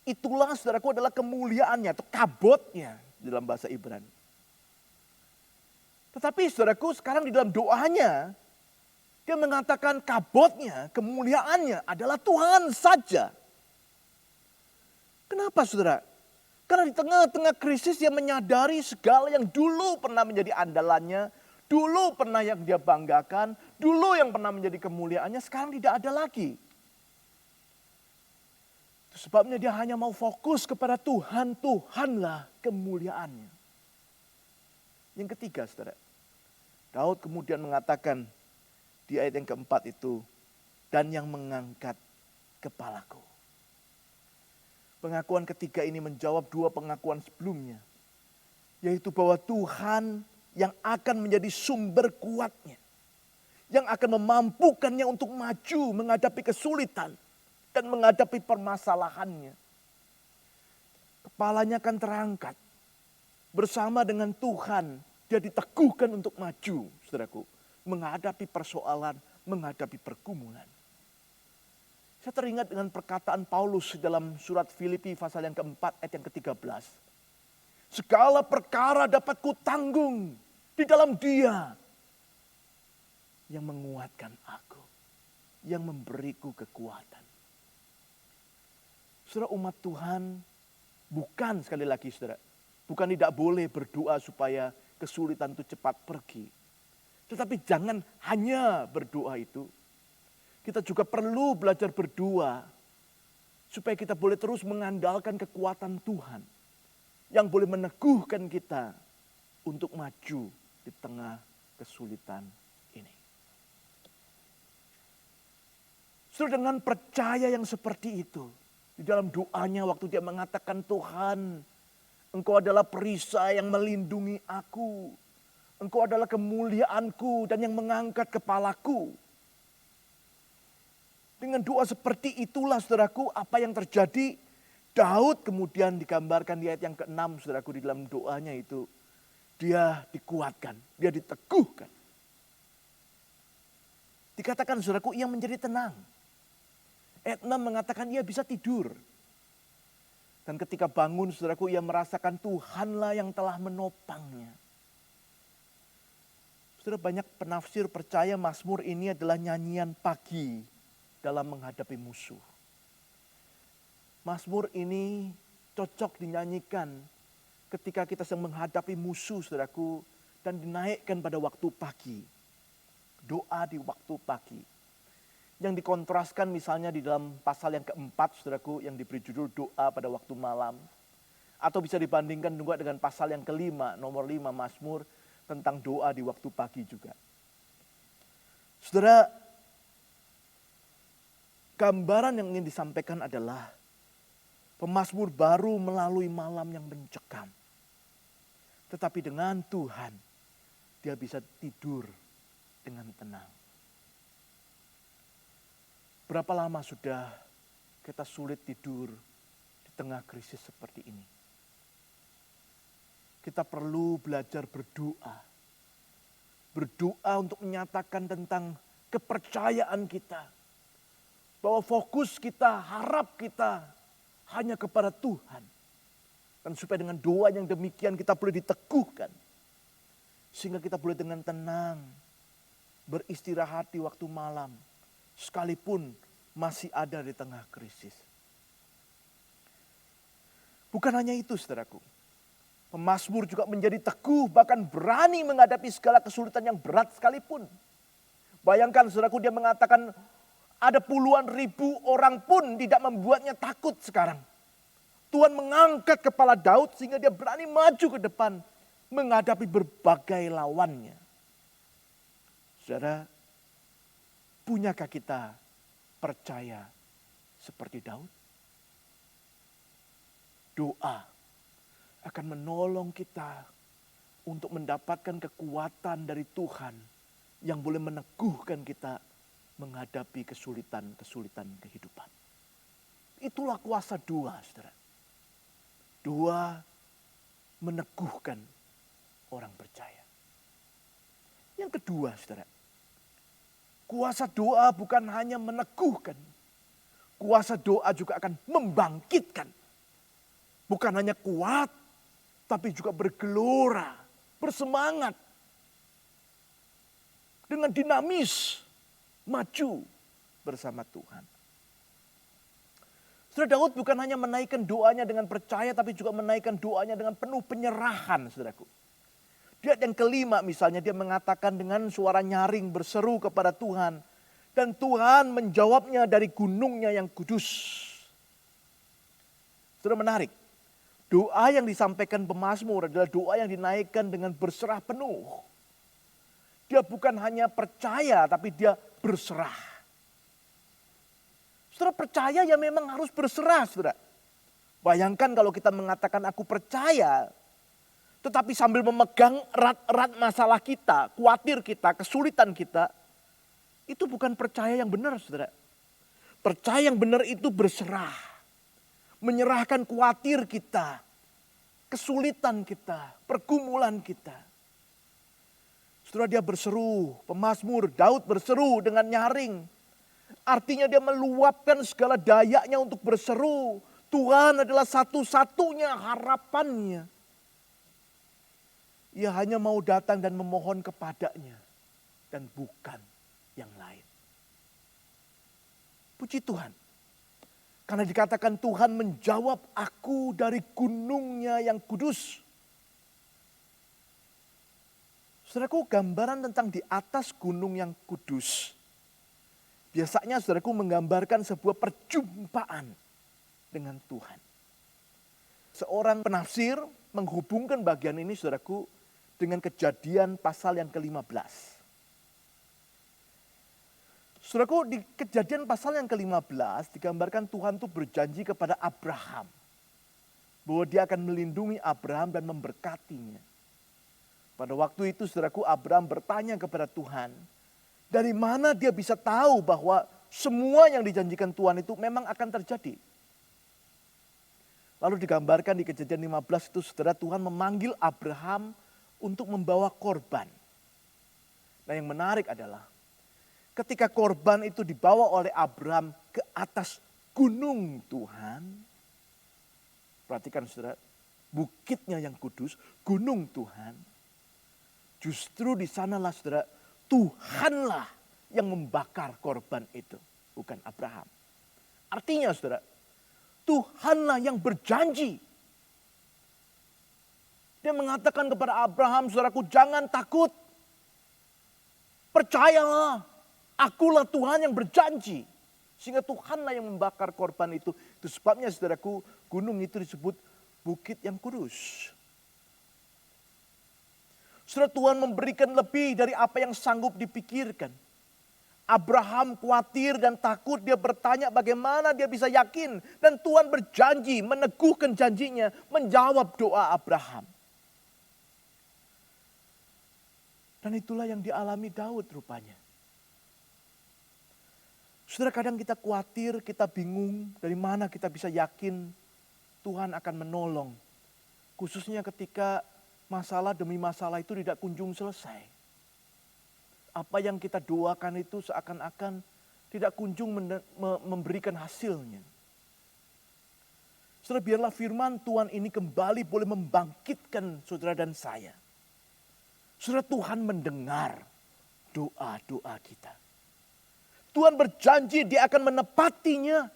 Itulah saudaraku adalah kemuliaannya atau kabotnya dalam bahasa Ibrani. Tetapi saudaraku sekarang di dalam doanya, dia mengatakan kabotnya, kemuliaannya adalah Tuhan saja. Kenapa saudara? Karena di tengah-tengah krisis dia menyadari segala yang dulu pernah menjadi andalannya, dulu pernah yang dia banggakan, dulu yang pernah menjadi kemuliaannya, sekarang tidak ada lagi. Itu sebabnya dia hanya mau fokus kepada Tuhan, Tuhanlah kemuliaannya. Yang ketiga, saudara, Daud kemudian mengatakan di ayat yang keempat itu, dan yang mengangkat kepalaku. Pengakuan ketiga ini menjawab dua pengakuan sebelumnya. Yaitu bahwa Tuhan yang akan menjadi sumber kuatnya. Yang akan memampukannya untuk maju menghadapi kesulitan. Dan menghadapi permasalahannya. Kepalanya akan terangkat. Bersama dengan Tuhan, dia diteguhkan untuk maju, saudaraku. Menghadapi persoalan, menghadapi pergumulan. Saya teringat dengan perkataan Paulus dalam surat Filipi pasal yang keempat ayat yang ke-13. Segala perkara dapat kutanggung di dalam Dia yang menguatkan aku, yang memberiku kekuatan. Saudara, umat Tuhan bukan, sekali lagi saudara, bukan tidak boleh berdoa supaya kesulitan itu cepat pergi. Tetapi jangan hanya berdoa itu. Kita juga perlu belajar berdoa supaya kita boleh terus mengandalkan kekuatan Tuhan yang boleh meneguhkan kita untuk maju di tengah kesulitan ini. Saudara, dengan percaya yang seperti itu, di dalam doanya waktu dia mengatakan, Tuhan, Engkau adalah perisai yang melindungi aku. Engkau adalah kemuliaanku dan yang mengangkat kepalaku. Dengan doa seperti itulah saudaraku apa yang terjadi. Daud kemudian digambarkan di ayat yang ke-6 saudaraku di dalam doanya itu. Dia dikuatkan, dia diteguhkan. Dikatakan saudaraku ia menjadi tenang. Ayat 6 mengatakan ia bisa tidur. Dan ketika bangun, saudaraku, ia merasakan Tuhanlah yang telah menopangnya. Saudara, banyak penafsir percaya Mazmur ini adalah nyanyian pagi dalam menghadapi musuh. Mazmur ini cocok dinyanyikan ketika kita sedang menghadapi musuh, saudaraku, dan dinaikkan pada waktu pagi. Doa di waktu pagi. Yang dikontraskan misalnya di dalam pasal yang keempat, saudaraku, yang diberi judul doa pada waktu malam. Atau bisa dibandingkan juga dengan pasal yang kelima, nomor 5 Mazmur, tentang doa di waktu pagi juga. Saudara, gambaran yang ingin disampaikan adalah pemazmur baru melalui malam yang mencekam. Tetapi dengan Tuhan, dia bisa tidur dengan tenang. Berapa lama sudah kita sulit tidur di tengah krisis seperti ini? Kita perlu belajar berdoa. Berdoa untuk menyatakan tentang kepercayaan kita. Bahwa fokus kita, harap kita hanya kepada Tuhan. Dan supaya dengan doa yang demikian kita boleh diteguhkan. Sehingga kita boleh dengan tenang beristirahat di waktu malam. Sekalipun masih ada di tengah krisis. Bukan hanya itu, saudaraku. Pemazmur juga menjadi teguh, bahkan berani menghadapi segala kesulitan yang berat sekalipun. Bayangkan, saudaraku, dia mengatakan ada puluhan ribu orang pun tidak membuatnya takut sekarang. Tuhan mengangkat kepala Daud sehingga dia berani maju ke depan menghadapi berbagai lawannya. Saudara, punyakah kita percaya seperti Daud? Doa akan menolong kita untuk mendapatkan kekuatan dari Tuhan yang boleh meneguhkan kita menghadapi kesulitan-kesulitan kehidupan. Itulah kuasa doa, saudara. Doa meneguhkan orang percaya. Yang kedua, saudara. Kuasa doa bukan hanya meneguhkan. Kuasa doa juga akan membangkitkan. Bukan hanya kuat, tapi juga bergelora, bersemangat. Dengan dinamis, maju bersama Tuhan. Saudara, Daud bukan hanya menaikkan doanya dengan percaya, tapi juga menaikkan doanya dengan penuh penyerahan, saudaraku. Di ayat yang kelima misalnya dia mengatakan dengan suara nyaring berseru kepada Tuhan. Dan Tuhan menjawabnya dari gunungnya yang kudus. Saudara, menarik. Doa yang disampaikan pemazmur adalah doa yang dinaikkan dengan berserah penuh. Dia bukan hanya percaya tapi dia berserah. Saudara, percaya ya memang harus berserah, saudara. Bayangkan kalau kita mengatakan aku percaya, tetapi sambil memegang erat-erat masalah kita, khawatir kita, kesulitan kita, itu bukan percaya yang benar, saudara. Percaya yang benar itu berserah. Menyerahkan khawatir kita, kesulitan kita, pergumulan kita. Saudara, dia berseru, pemazmur Daud berseru dengan nyaring. Artinya dia meluapkan segala dayanya untuk berseru. Tuhan adalah satu-satunya harapannya. Ia hanya mau datang dan memohon kepadanya. Dan bukan yang lain. Puji Tuhan. Karena dikatakan Tuhan menjawab aku dari gunungnya yang kudus. Saudaraku, gambaran tentang di atas gunung yang kudus. Biasanya saudaraku menggambarkan sebuah perjumpaan dengan Tuhan. Seorang penafsir menghubungkan bagian ini, saudaraku, dengan Kejadian pasal yang ke-15. Saudaraku, di Kejadian pasal yang ke-15 digambarkan Tuhan itu berjanji kepada Abraham. Bahwa dia akan melindungi Abraham dan memberkatinya. Pada waktu itu saudaraku, Abraham bertanya kepada Tuhan. Dari mana dia bisa tahu bahwa semua yang dijanjikan Tuhan itu memang akan terjadi. Lalu digambarkan di Kejadian 15 itu saudara, Tuhan memanggil Abraham untuk membawa korban. Nah, yang menarik adalah ketika korban itu dibawa oleh Abraham ke atas gunung Tuhan, Perhatikan saudara, bukitnya yang kudus, gunung Tuhan. Justru di sanalah saudara, Tuhanlah yang membakar korban itu, bukan Abraham. Artinya saudara, Tuhanlah yang berjanji. Dia mengatakan kepada Abraham, saudaraku, jangan takut. Percayalah, akulah Tuhan yang berjanji. Sehingga Tuhanlah yang membakar korban itu. Itu sebabnya saudaraku, gunung itu disebut bukit yang kudus. Saudara, Tuhan memberikan lebih dari apa yang sanggup dipikirkan. Abraham khawatir dan takut, dia bertanya bagaimana dia bisa yakin. Dan Tuhan berjanji, meneguhkan janjinya, menjawab doa Abraham. Dan itulah yang dialami Daud rupanya. Saudara, kadang kita khawatir, kita bingung dari mana kita bisa yakin Tuhan akan menolong. Khususnya ketika masalah demi masalah itu tidak kunjung selesai. Apa yang kita doakan itu seakan-akan tidak kunjung memberikan hasilnya. Saudara, biarlah firman Tuhan ini kembali boleh membangkitkan saudara dan saya. Saudara, Tuhan mendengar doa-doa kita. Tuhan berjanji dia akan menepatinya.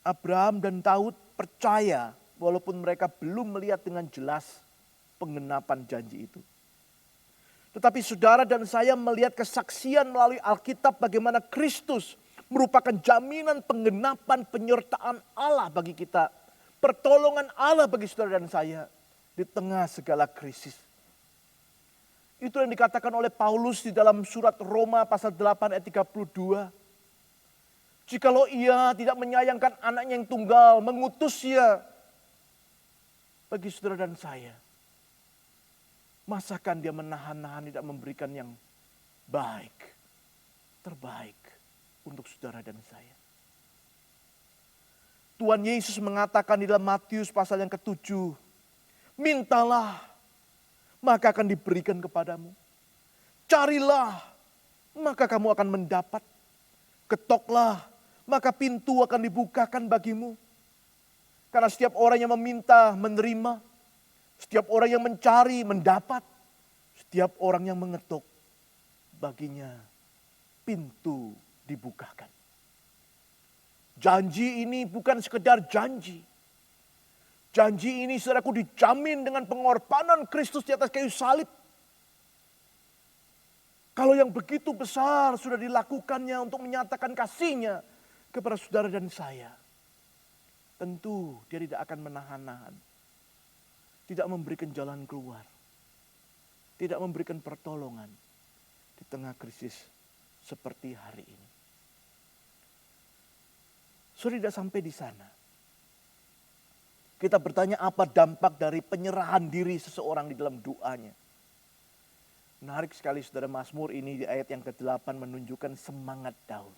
Abraham dan Daud percaya walaupun mereka belum melihat dengan jelas penggenapan janji itu. Tetapi saudara dan saya melihat kesaksian melalui Alkitab bagaimana Kristus merupakan jaminan penggenapan penyertaan Allah bagi kita. Pertolongan Allah bagi saudara dan saya di tengah segala krisis. Itu yang dikatakan oleh Paulus di dalam surat Roma pasal 8 ayat 32. Jikalau ia tidak menyayangkan anaknya yang tunggal, mengutusnya bagi saudara dan saya. Masakan dia menahan-nahan tidak memberikan yang baik, terbaik untuk saudara dan saya. Tuhan Yesus mengatakan di dalam Matius pasal yang ke-7, mintalah maka akan diberikan kepadamu. Carilah maka kamu akan mendapat. Ketoklah maka pintu akan dibukakan bagimu. Karena setiap orang yang meminta menerima. Setiap orang yang mencari mendapat. Setiap orang yang mengetuk baginya pintu dibukakan. Janji ini bukan sekedar janji. Janji ini saudaraku dijamin dengan pengorbanan Kristus di atas kayu salib. Kalau yang begitu besar sudah dilakukannya untuk menyatakan kasihnya kepada saudara dan saya. Tentu dia tidak akan menahan-nahan. Tidak memberikan jalan keluar. Tidak memberikan pertolongan di tengah krisis seperti hari ini. Sudah tidak sampai di sana. Kita bertanya apa dampak dari penyerahan diri seseorang di dalam doanya. Menarik sekali saudara, Mazmur ini di ayat yang ke-8 menunjukkan semangat Daud.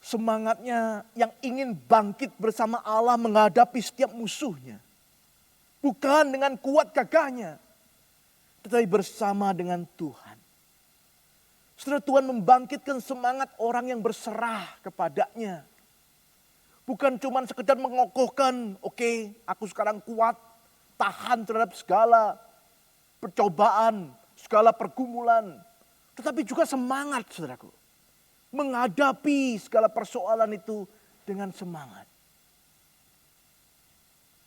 Semangatnya yang ingin bangkit bersama Allah menghadapi setiap musuhnya. Bukan dengan kuat gagahnya, tetapi bersama dengan Tuhan. Saudara, Tuhan membangkitkan semangat orang yang berserah kepadanya. Bukan cuma sekedar mengokohkan, oke, aku sekarang kuat, tahan terhadap segala percobaan, segala pergumulan. Tetapi juga semangat, saudaraku. Menghadapi segala persoalan itu dengan semangat.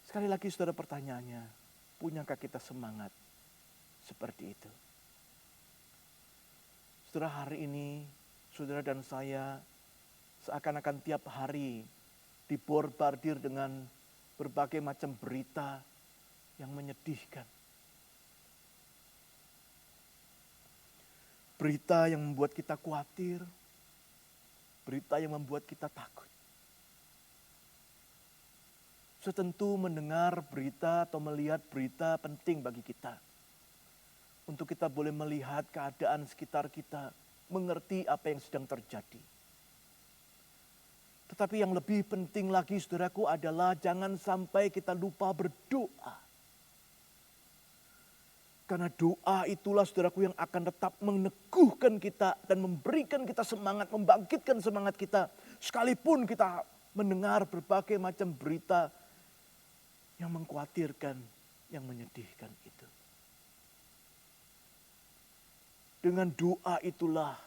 Sekali lagi saudara, pertanyaannya, punyakah kita semangat seperti itu? Saudara, hari ini saudara dan saya seakan-akan tiap hari dibombardir dengan berbagai macam berita yang menyedihkan. Berita yang membuat kita khawatir. Berita yang membuat kita takut. Tentu mendengar berita atau melihat berita penting bagi kita. Untuk kita boleh melihat keadaan sekitar kita. Mengerti apa yang sedang terjadi. Tetapi yang lebih penting lagi saudaraku adalah jangan sampai kita lupa berdoa. Karena doa itulah saudaraku yang akan tetap meneguhkan kita dan memberikan kita semangat, membangkitkan semangat kita. Sekalipun kita mendengar berbagai macam berita yang mengkhawatirkan, yang menyedihkan itu. Dengan doa itulah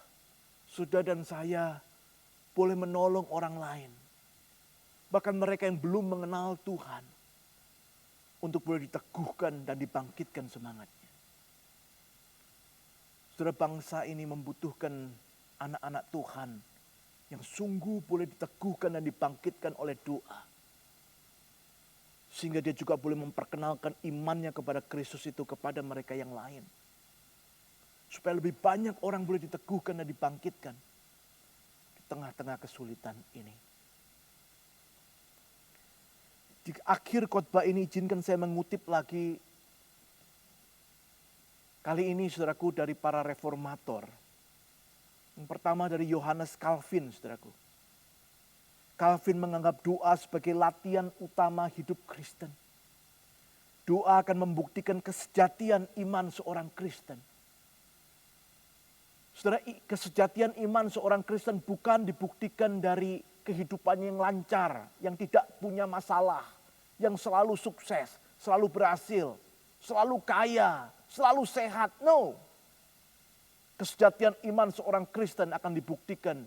saudara dan saya boleh menolong orang lain. Bahkan mereka yang belum mengenal Tuhan. Untuk boleh diteguhkan dan dibangkitkan semangatnya. Saudara, bangsa ini membutuhkan anak-anak Tuhan yang sungguh boleh diteguhkan dan dibangkitkan oleh doa. Sehingga dia juga boleh memperkenalkan imannya kepada Kristus itu kepada mereka yang lain. Supaya lebih banyak orang boleh diteguhkan dan dibangkitkan di tengah-tengah kesulitan ini. Di akhir khotbah ini izinkan saya mengutip lagi. Kali ini saudaraku dari para reformator. Yang pertama dari Johannes Calvin saudaraku. Calvin menganggap doa sebagai latihan utama hidup Kristen. Doa akan membuktikan kesejatian iman seorang Kristen. Saudara, kesejatian iman seorang Kristen bukan dibuktikan dari kehidupannya yang lancar, yang tidak punya masalah, yang selalu sukses, selalu berhasil, selalu kaya, selalu sehat. No. Kesejatian iman seorang Kristen akan dibuktikan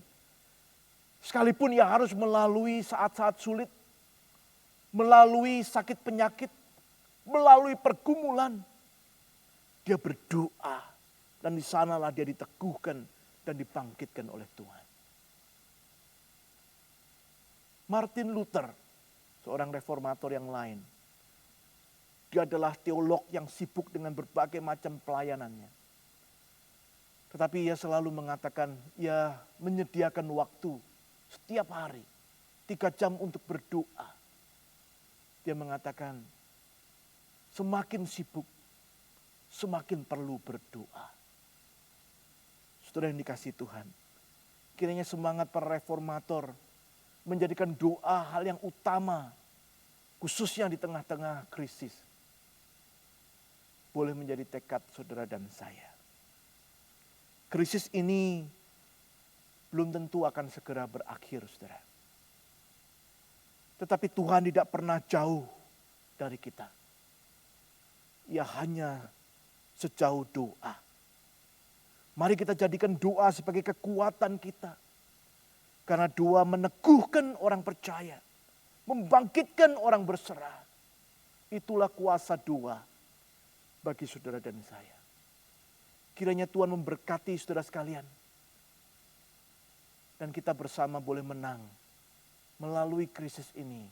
sekalipun ia harus melalui saat-saat sulit, melalui sakit penyakit, melalui pergumulan. Dia berdoa dan di sanalah dia diteguhkan dan dibangkitkan oleh Tuhan. Martin Luther, seorang reformator yang lain. Dia adalah teolog yang sibuk dengan berbagai macam pelayanannya. Tetapi ia selalu mengatakan, ia menyediakan waktu setiap hari 3 jam untuk berdoa. Dia mengatakan, semakin sibuk, semakin perlu berdoa. Saudara yang dikasihi Tuhan, kiranya semangat para reformator menjadikan doa hal yang utama, khususnya di tengah-tengah krisis. Boleh menjadi tekad saudara dan saya. Krisis ini belum tentu akan segera berakhir, saudara. Tetapi Tuhan tidak pernah jauh dari kita. Ia hanya sejauh doa. Mari kita jadikan doa sebagai kekuatan kita. Karena doa meneguhkan orang percaya. Membangkitkan orang berserah. Itulah kuasa doa bagi saudara dan saya. Kiranya Tuhan memberkati saudara sekalian. Dan kita bersama boleh menang melalui krisis ini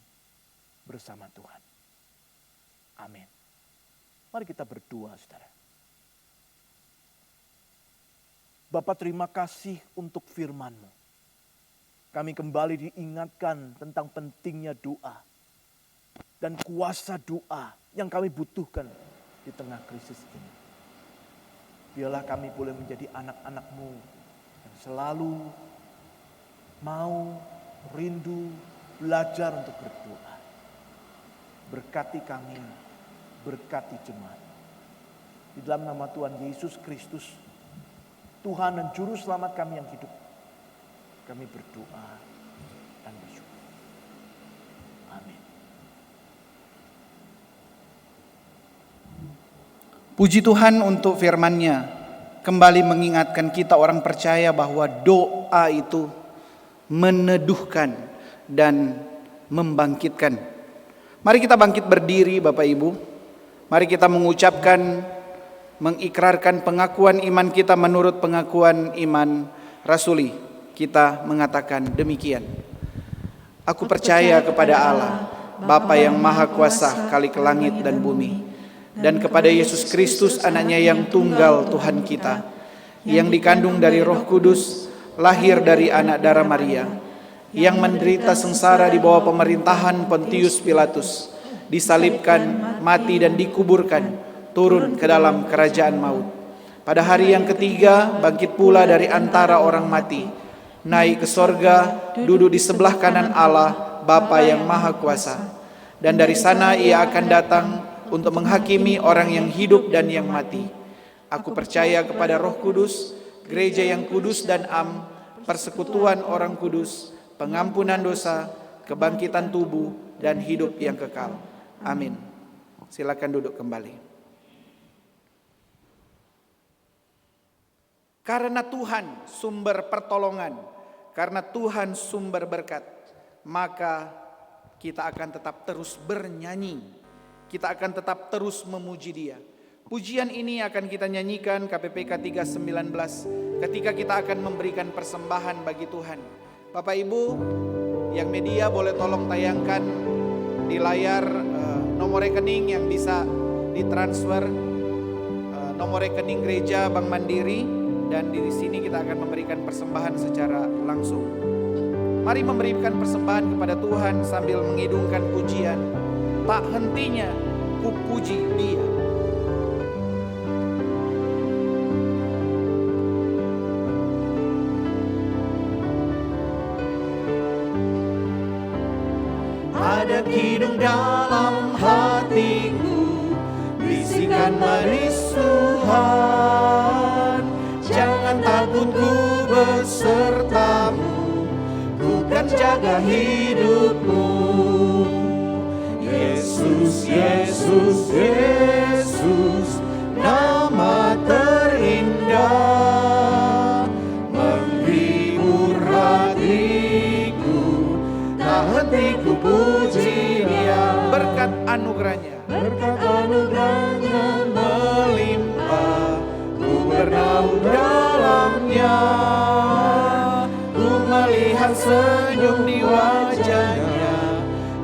bersama Tuhan. Amin. Mari kita berdoa, saudara. Bapa, terima kasih untuk firman-Mu. Kami kembali diingatkan tentang pentingnya doa. Dan kuasa doa yang kami butuhkan di tengah krisis ini. Biarlah kami boleh menjadi anak-anak-Mu yang selalu mau, rindu, belajar untuk berdoa. Berkati kami, berkati jemaat. Di dalam nama Tuhan Yesus Kristus, Tuhan dan Juru Selamat kami yang hidup, kami berdoa dan bersyukur. Amin. Puji Tuhan untuk firman-Nya. Kembali mengingatkan kita orang percaya bahwa doa itu meneduhkan dan membangkitkan. Mari kita bangkit berdiri Bapak Ibu. Mari kita mengucapkan, mengikrarkan pengakuan iman kita menurut pengakuan iman rasuli. Kita mengatakan demikian. Aku percaya kepada Allah, Bapa yang Maha Kuasa kali ke langit dan bumi, dan kepada Yesus Kristus anaknya yang tunggal Tuhan kita, yang dikandung dari Roh Kudus, lahir dari anak darah Maria, yang menderita sengsara di bawah pemerintahan Pontius Pilatus, disalibkan, mati dan dikuburkan, turun ke dalam kerajaan maut. Pada hari yang ketiga bangkit pula dari antara orang mati, naik ke sorga, duduk di sebelah kanan Allah, Bapa yang Maha Kuasa. Dan dari sana ia akan datang untuk menghakimi orang yang hidup dan yang mati. Aku percaya kepada Roh Kudus, gereja yang kudus dan am, persekutuan orang kudus, pengampunan dosa, kebangkitan tubuh, dan hidup yang kekal. Amin. Silakan duduk kembali. Karena Tuhan sumber pertolongan, karena Tuhan sumber berkat, maka kita akan tetap terus bernyanyi. Kita akan tetap terus memuji Dia. Pujian ini akan kita nyanyikan KPPK 319 ketika kita akan memberikan persembahan bagi Tuhan. Bapak Ibu yang media boleh tolong tayangkan di layar nomor rekening yang bisa ditransfer, nomor rekening gereja Bank Mandiri, dan di sini kita akan memberikan persembahan secara langsung. Mari memberikan persembahan kepada Tuhan sambil mengidungkan pujian. Tak hentinya ku puji Dia. Ada kidung dalam hatiku, bisikan manis Tuhan. Jangan takut, ku besertamu, ku kan jaga hidupmu. Yesus, Yesus, Yesus, nama terindah, menghibur hatiku, tak henti ku puji Dia. Berkat anugerahnya, berkat anugerahnya melimpah, ku bernaung dalamnya, ku melihat senyum di wajahnya,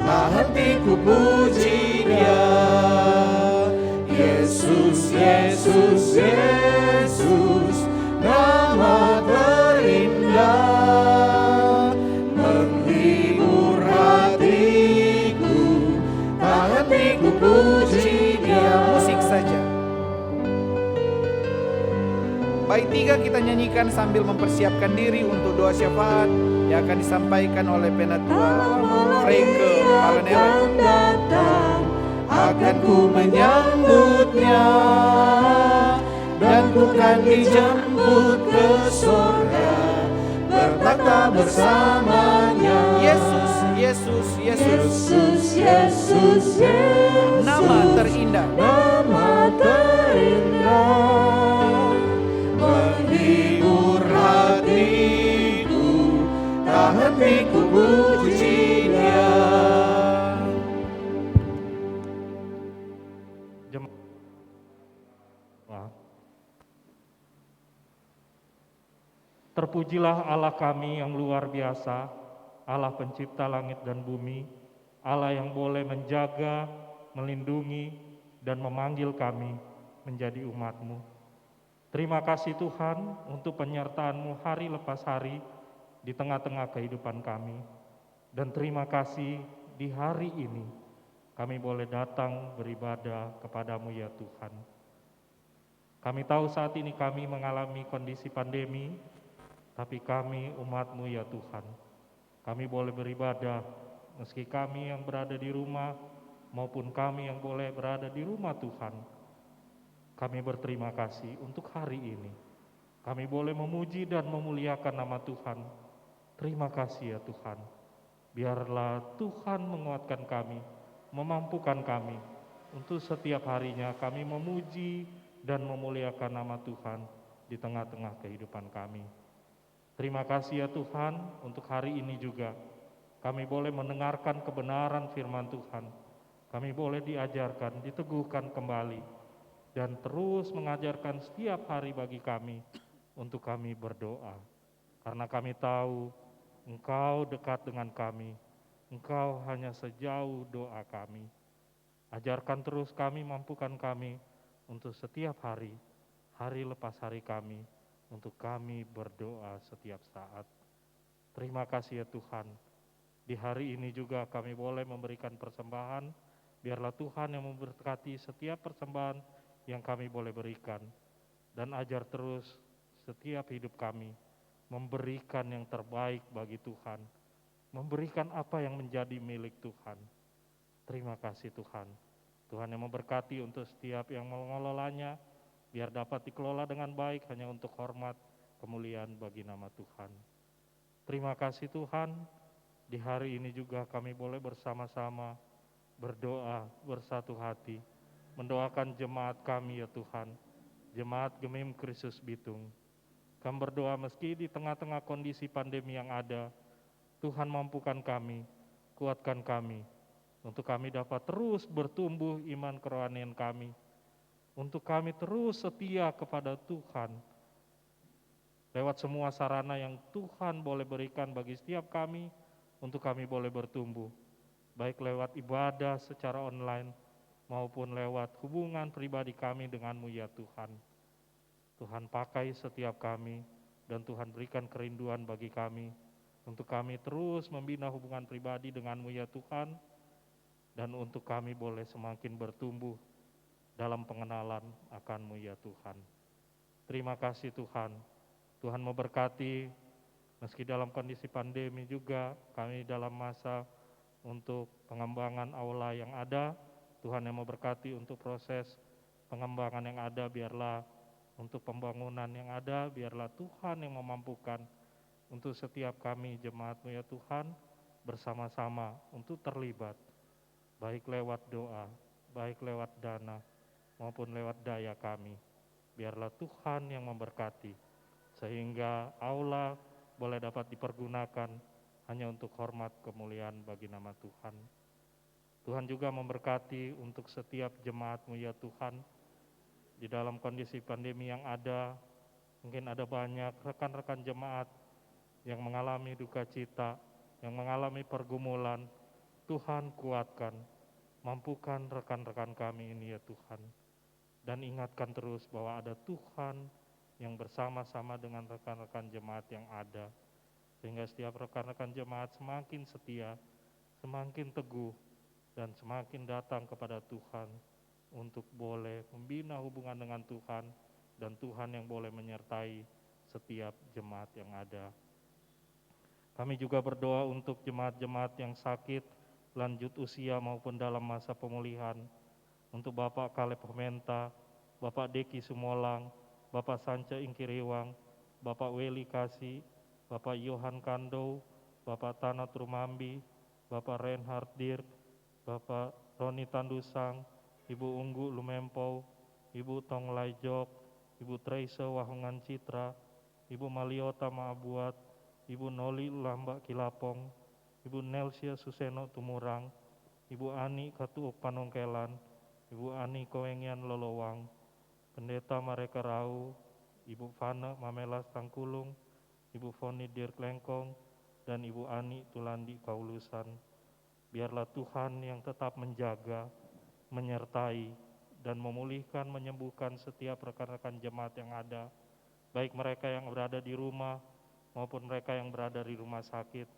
tak henti ku puji Dia. Yesus, Yesus, Yesus, nama terindah, menghibur hatiku, tak henti ku puji Dia. Musik saja. Baik, tiga kita nyanyikan sambil mempersiapkan diri untuk doa syafaat yang akan disampaikan oleh Penatua Freke Palenewan. Akan ku menyambutnya, dan ku kan dijemput ke surga, bertakhta bersamanya. Yesus, Yesus, Yesus, Yesus, Yesus, Yesus, nama terindah, nama terindah, menghibur hatiku, tak henti ku puji Dia. Terpujilah Allah kami yang luar biasa, Allah pencipta langit dan bumi, Allah yang boleh menjaga, melindungi, dan memanggil kami menjadi umat-Mu. Terima kasih Tuhan untuk penyertaan-Mu hari lepas hari di tengah-tengah kehidupan kami. Dan terima kasih di hari ini kami boleh datang beribadah kepada-Mu ya Tuhan. Kami tahu saat ini kami mengalami kondisi pandemi, tapi kami umat-Mu ya Tuhan. Kami boleh beribadah meski kami yang berada di rumah maupun kami yang boleh berada di rumah Tuhan. Kami berterima kasih untuk hari ini. Kami boleh memuji dan memuliakan nama Tuhan. Terima kasih ya Tuhan. Biarlah Tuhan menguatkan kami, memampukan kami untuk setiap harinya kami memuji dan memuliakan nama Tuhan di tengah-tengah kehidupan kami. Terima kasih ya Tuhan untuk hari ini juga. Kami boleh mendengarkan kebenaran firman Tuhan. Kami boleh diajarkan, diteguhkan kembali, dan terus mengajarkan setiap hari bagi kami untuk kami berdoa. Karena kami tahu Engkau dekat dengan kami, Engkau hanya sejauh doa kami. Ajarkan terus kami, mampukan kami untuk setiap hari, hari lepas hari kami, untuk kami berdoa setiap saat. Terima kasih ya Tuhan. Di hari ini juga kami boleh memberikan persembahan. Biarlah Tuhan yang memberkati setiap persembahan yang kami boleh berikan. Dan ajar terus setiap hidup kami memberikan yang terbaik bagi Tuhan. Memberikan apa yang menjadi milik Tuhan. Terima kasih Tuhan. Tuhan yang memberkati untuk setiap yang mengelolanya, biar dapat dikelola dengan baik hanya untuk hormat, kemuliaan bagi nama Tuhan. Terima kasih Tuhan, Di hari ini juga kami boleh bersama-sama berdoa bersatu hati, mendoakan jemaat kami ya Tuhan, jemaat Gemim Kristus Bitung. Kami berdoa meski di tengah-tengah kondisi pandemi yang ada, Tuhan mampukan kami, kuatkan kami, untuk kami dapat terus bertumbuh iman kerohanian kami, untuk kami terus setia kepada Tuhan, lewat semua sarana yang Tuhan boleh berikan bagi setiap kami, untuk kami boleh bertumbuh, baik lewat ibadah secara online, maupun lewat hubungan pribadi kami denganmu ya Tuhan. Tuhan pakai setiap kami, dan Tuhan berikan kerinduan bagi kami, untuk kami terus membina hubungan pribadi denganmu ya Tuhan, dan untuk kami boleh semakin bertumbuh dalam pengenalan akan-Mu ya Tuhan. Terima kasih Tuhan. Tuhan memberkati, meski dalam kondisi pandemi juga kami dalam masa untuk pengembangan aula yang ada, Tuhan yang memberkati untuk proses pengembangan yang ada, biarlah untuk pembangunan yang ada, biarlah Tuhan yang memampukan untuk setiap kami jemaat-Mu ya Tuhan, bersama-sama untuk terlibat, baik lewat doa, baik lewat dana, maupun lewat daya kami. Biarlah Tuhan yang memberkati, sehingga aula boleh dapat dipergunakan hanya untuk hormat kemuliaan bagi nama Tuhan. Tuhan juga memberkati untuk setiap jemaat-Mu ya Tuhan, di dalam kondisi pandemi yang ada, mungkin ada banyak rekan-rekan jemaat yang mengalami duka cita, yang mengalami pergumulan. Tuhan kuatkan, mampukan rekan-rekan kami ini ya Tuhan. Dan ingatkan terus bahwa ada Tuhan yang bersama-sama dengan rekan-rekan jemaat yang ada. Sehingga setiap rekan-rekan jemaat semakin setia, semakin teguh, dan semakin datang kepada Tuhan untuk boleh membina hubungan dengan Tuhan, dan Tuhan yang boleh menyertai setiap jemaat yang ada. Kami juga berdoa untuk jemaat-jemaat yang sakit, lanjut usia maupun dalam masa pemulihan, untuk Bapak Kaleb Menta, Bapak Deki Sumolang, Bapak Sanca Ingkiriwang, Bapak Weli Kasih, Bapak Yohan Kando, Bapak Tanat Rumambi, Bapak Reinhard Dirk, Bapak Roni Tandusang, Ibu Unggu Lumempau, Ibu Tong Laijok, Ibu Treise Wahungan Citra, Ibu Maliota Maabuat, Ibu Noli Lambak Kilapong, Ibu Nelsia Suseno Tumurang, Ibu Ani Katuuk Panongkelan, Ibu Ani Kowengian Lolowang, Pendeta Mareka Rau, Ibu Fana Mamelas Tangkulung, Ibu Foni Dirk Lengkong, dan Ibu Ani Tulandi Kaulusan. Biarlah Tuhan yang tetap menjaga, menyertai, dan memulihkan, menyembuhkan setiap rekan-rekan jemaat yang ada, baik mereka yang berada di rumah maupun mereka yang berada di rumah sakit.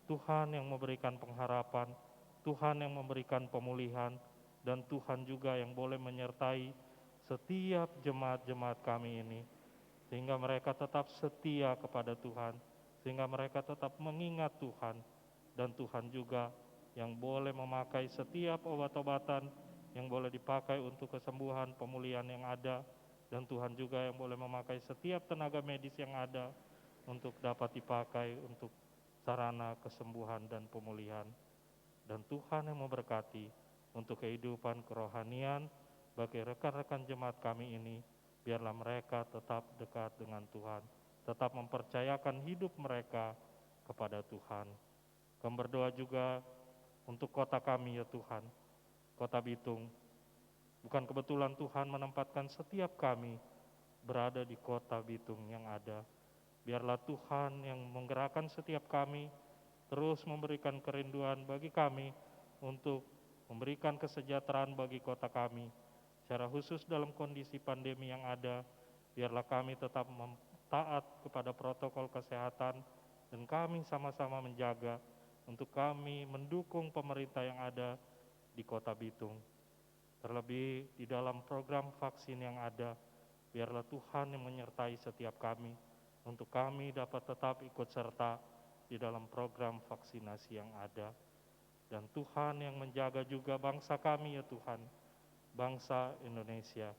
Tuhan yang memberikan pengharapan, Tuhan yang memberikan pemulihan, dan Tuhan juga yang boleh menyertai setiap jemaat-jemaat kami ini, sehingga mereka tetap setia kepada Tuhan, sehingga mereka tetap mengingat Tuhan, dan Tuhan juga yang boleh memakai setiap obat-obatan yang boleh dipakai untuk kesembuhan, pemulihan yang ada, dan Tuhan juga yang boleh memakai setiap tenaga medis yang ada untuk dapat dipakai untuk sarana kesembuhan dan pemulihan. Dan Tuhan yang memberkati untuk kehidupan kerohanian bagi rekan-rekan jemaat kami ini, biarlah mereka tetap dekat dengan Tuhan, tetap mempercayakan hidup mereka kepada Tuhan. Kami berdoa juga untuk kota kami ya Tuhan, Kota Bitung. Bukan kebetulan Tuhan menempatkan setiap kami berada di Kota Bitung yang ada. Biarlah Tuhan yang menggerakkan setiap kami, terus memberikan kerinduan bagi kami untuk memberikan kesejahteraan bagi kota kami. Secara khusus dalam kondisi pandemi yang ada, biarlah kami tetap taat kepada protokol kesehatan, dan kami sama-sama menjaga untuk kami mendukung pemerintah yang ada di Kota Bitung. Terlebih di dalam program vaksin yang ada, biarlah Tuhan yang menyertai setiap kami, untuk kami dapat tetap ikut serta di dalam program vaksinasi yang ada. Dan Tuhan yang menjaga juga bangsa kami ya Tuhan, bangsa Indonesia.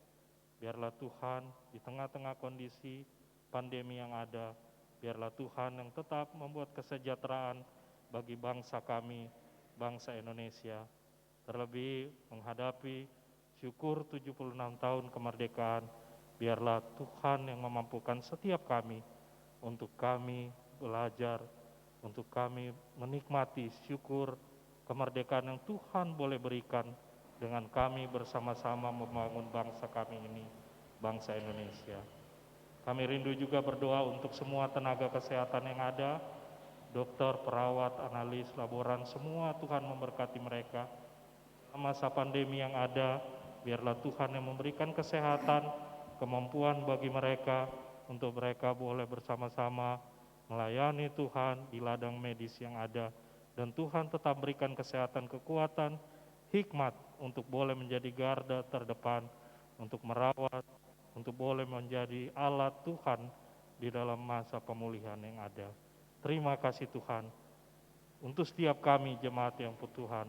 Biarlah Tuhan di tengah-tengah kondisi pandemi yang ada, biarlah Tuhan yang tetap membuat kesejahteraan bagi bangsa kami, bangsa Indonesia. Terlebih menghadapi syukur 76 tahun kemerdekaan, biarlah Tuhan yang memampukan setiap kami untuk kami belajar, untuk kami menikmati syukur kemerdekaan yang Tuhan boleh berikan dengan kami bersama-sama membangun bangsa kami ini, bangsa Indonesia. Kami rindu juga berdoa untuk semua tenaga kesehatan yang ada, dokter, perawat, analis, laboran, semua Tuhan memberkati mereka. Masa pandemi yang ada, biarlah Tuhan yang memberikan kesehatan, kemampuan bagi mereka, untuk mereka boleh bersama-sama melayani Tuhan di ladang medis yang ada. Dan Tuhan tetap berikan kesehatan, kekuatan, hikmat untuk boleh menjadi garda terdepan, untuk merawat, untuk boleh menjadi alat Tuhan di dalam masa pemulihan yang ada. Terima kasih Tuhan, untuk setiap kami jemaat yang Tuhan,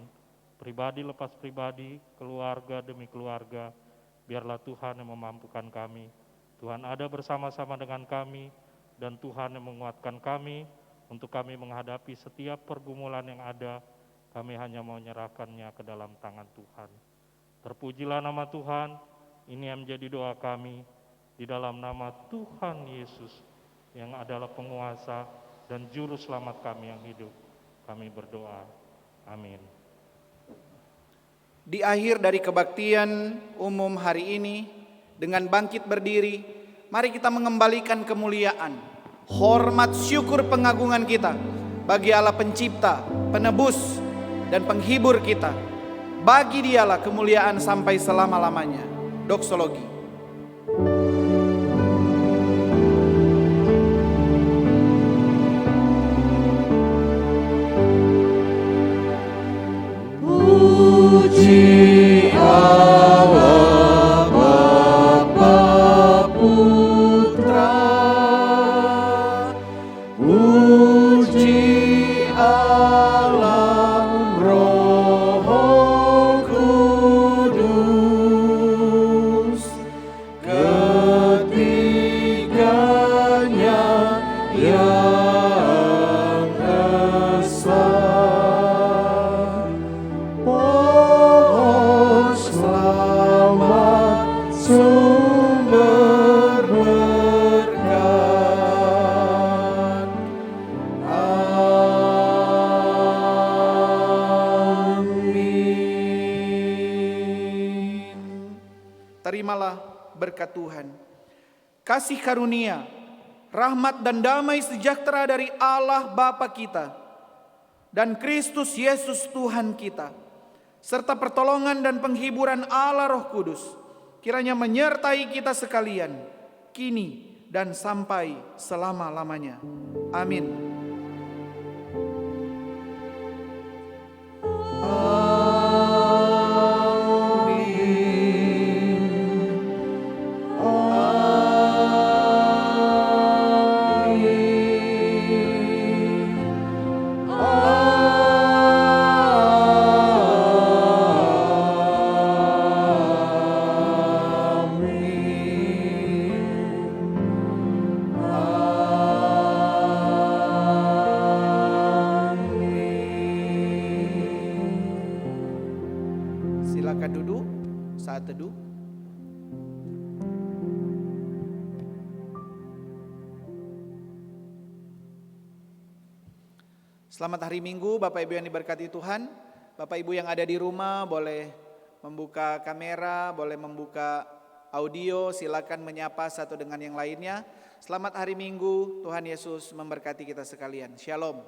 pribadi lepas pribadi, keluarga demi keluarga, biarlah Tuhan yang memampukan kami. Tuhan ada bersama-sama dengan kami, dan Tuhan yang menguatkan kami, untuk kami menghadapi setiap pergumulan yang ada. Kami hanya mau menyerahkannya ke dalam tangan Tuhan. Terpujilah nama Tuhan, ini yang menjadi doa kami, di dalam nama Tuhan Yesus, yang adalah penguasa dan juru selamat kami yang hidup. Kami berdoa, amin. Di akhir dari kebaktian umum hari ini, dengan bangkit berdiri, mari kita mengembalikan kemuliaan, hormat, syukur, pengagungan kita bagi Allah Pencipta, Penebus, dan Penghibur kita. Bagi Dialah kemuliaan sampai selama-lamanya. Doksologi. Puji Allah Bapa Putra, puji Allah Roh Kudus, ketiganya yang esa. Pohon selamat, sumber berkat. Amin. Terimalah berkat Tuhan, kasih karunia, rahmat dan damai sejahtera dari Allah Bapa kita dan Kristus Yesus Tuhan kita, serta pertolongan dan penghiburan Allah Roh Kudus, kiranya menyertai kita sekalian, kini dan sampai selama-lamanya. Amin. Silakan duduk saat teduh. Selamat hari Minggu Bapak Ibu yang diberkati Tuhan. Bapak Ibu yang ada di rumah boleh membuka kamera, boleh membuka audio, silakan menyapa satu dengan yang lainnya. Selamat hari Minggu, Tuhan Yesus memberkati kita sekalian. Shalom.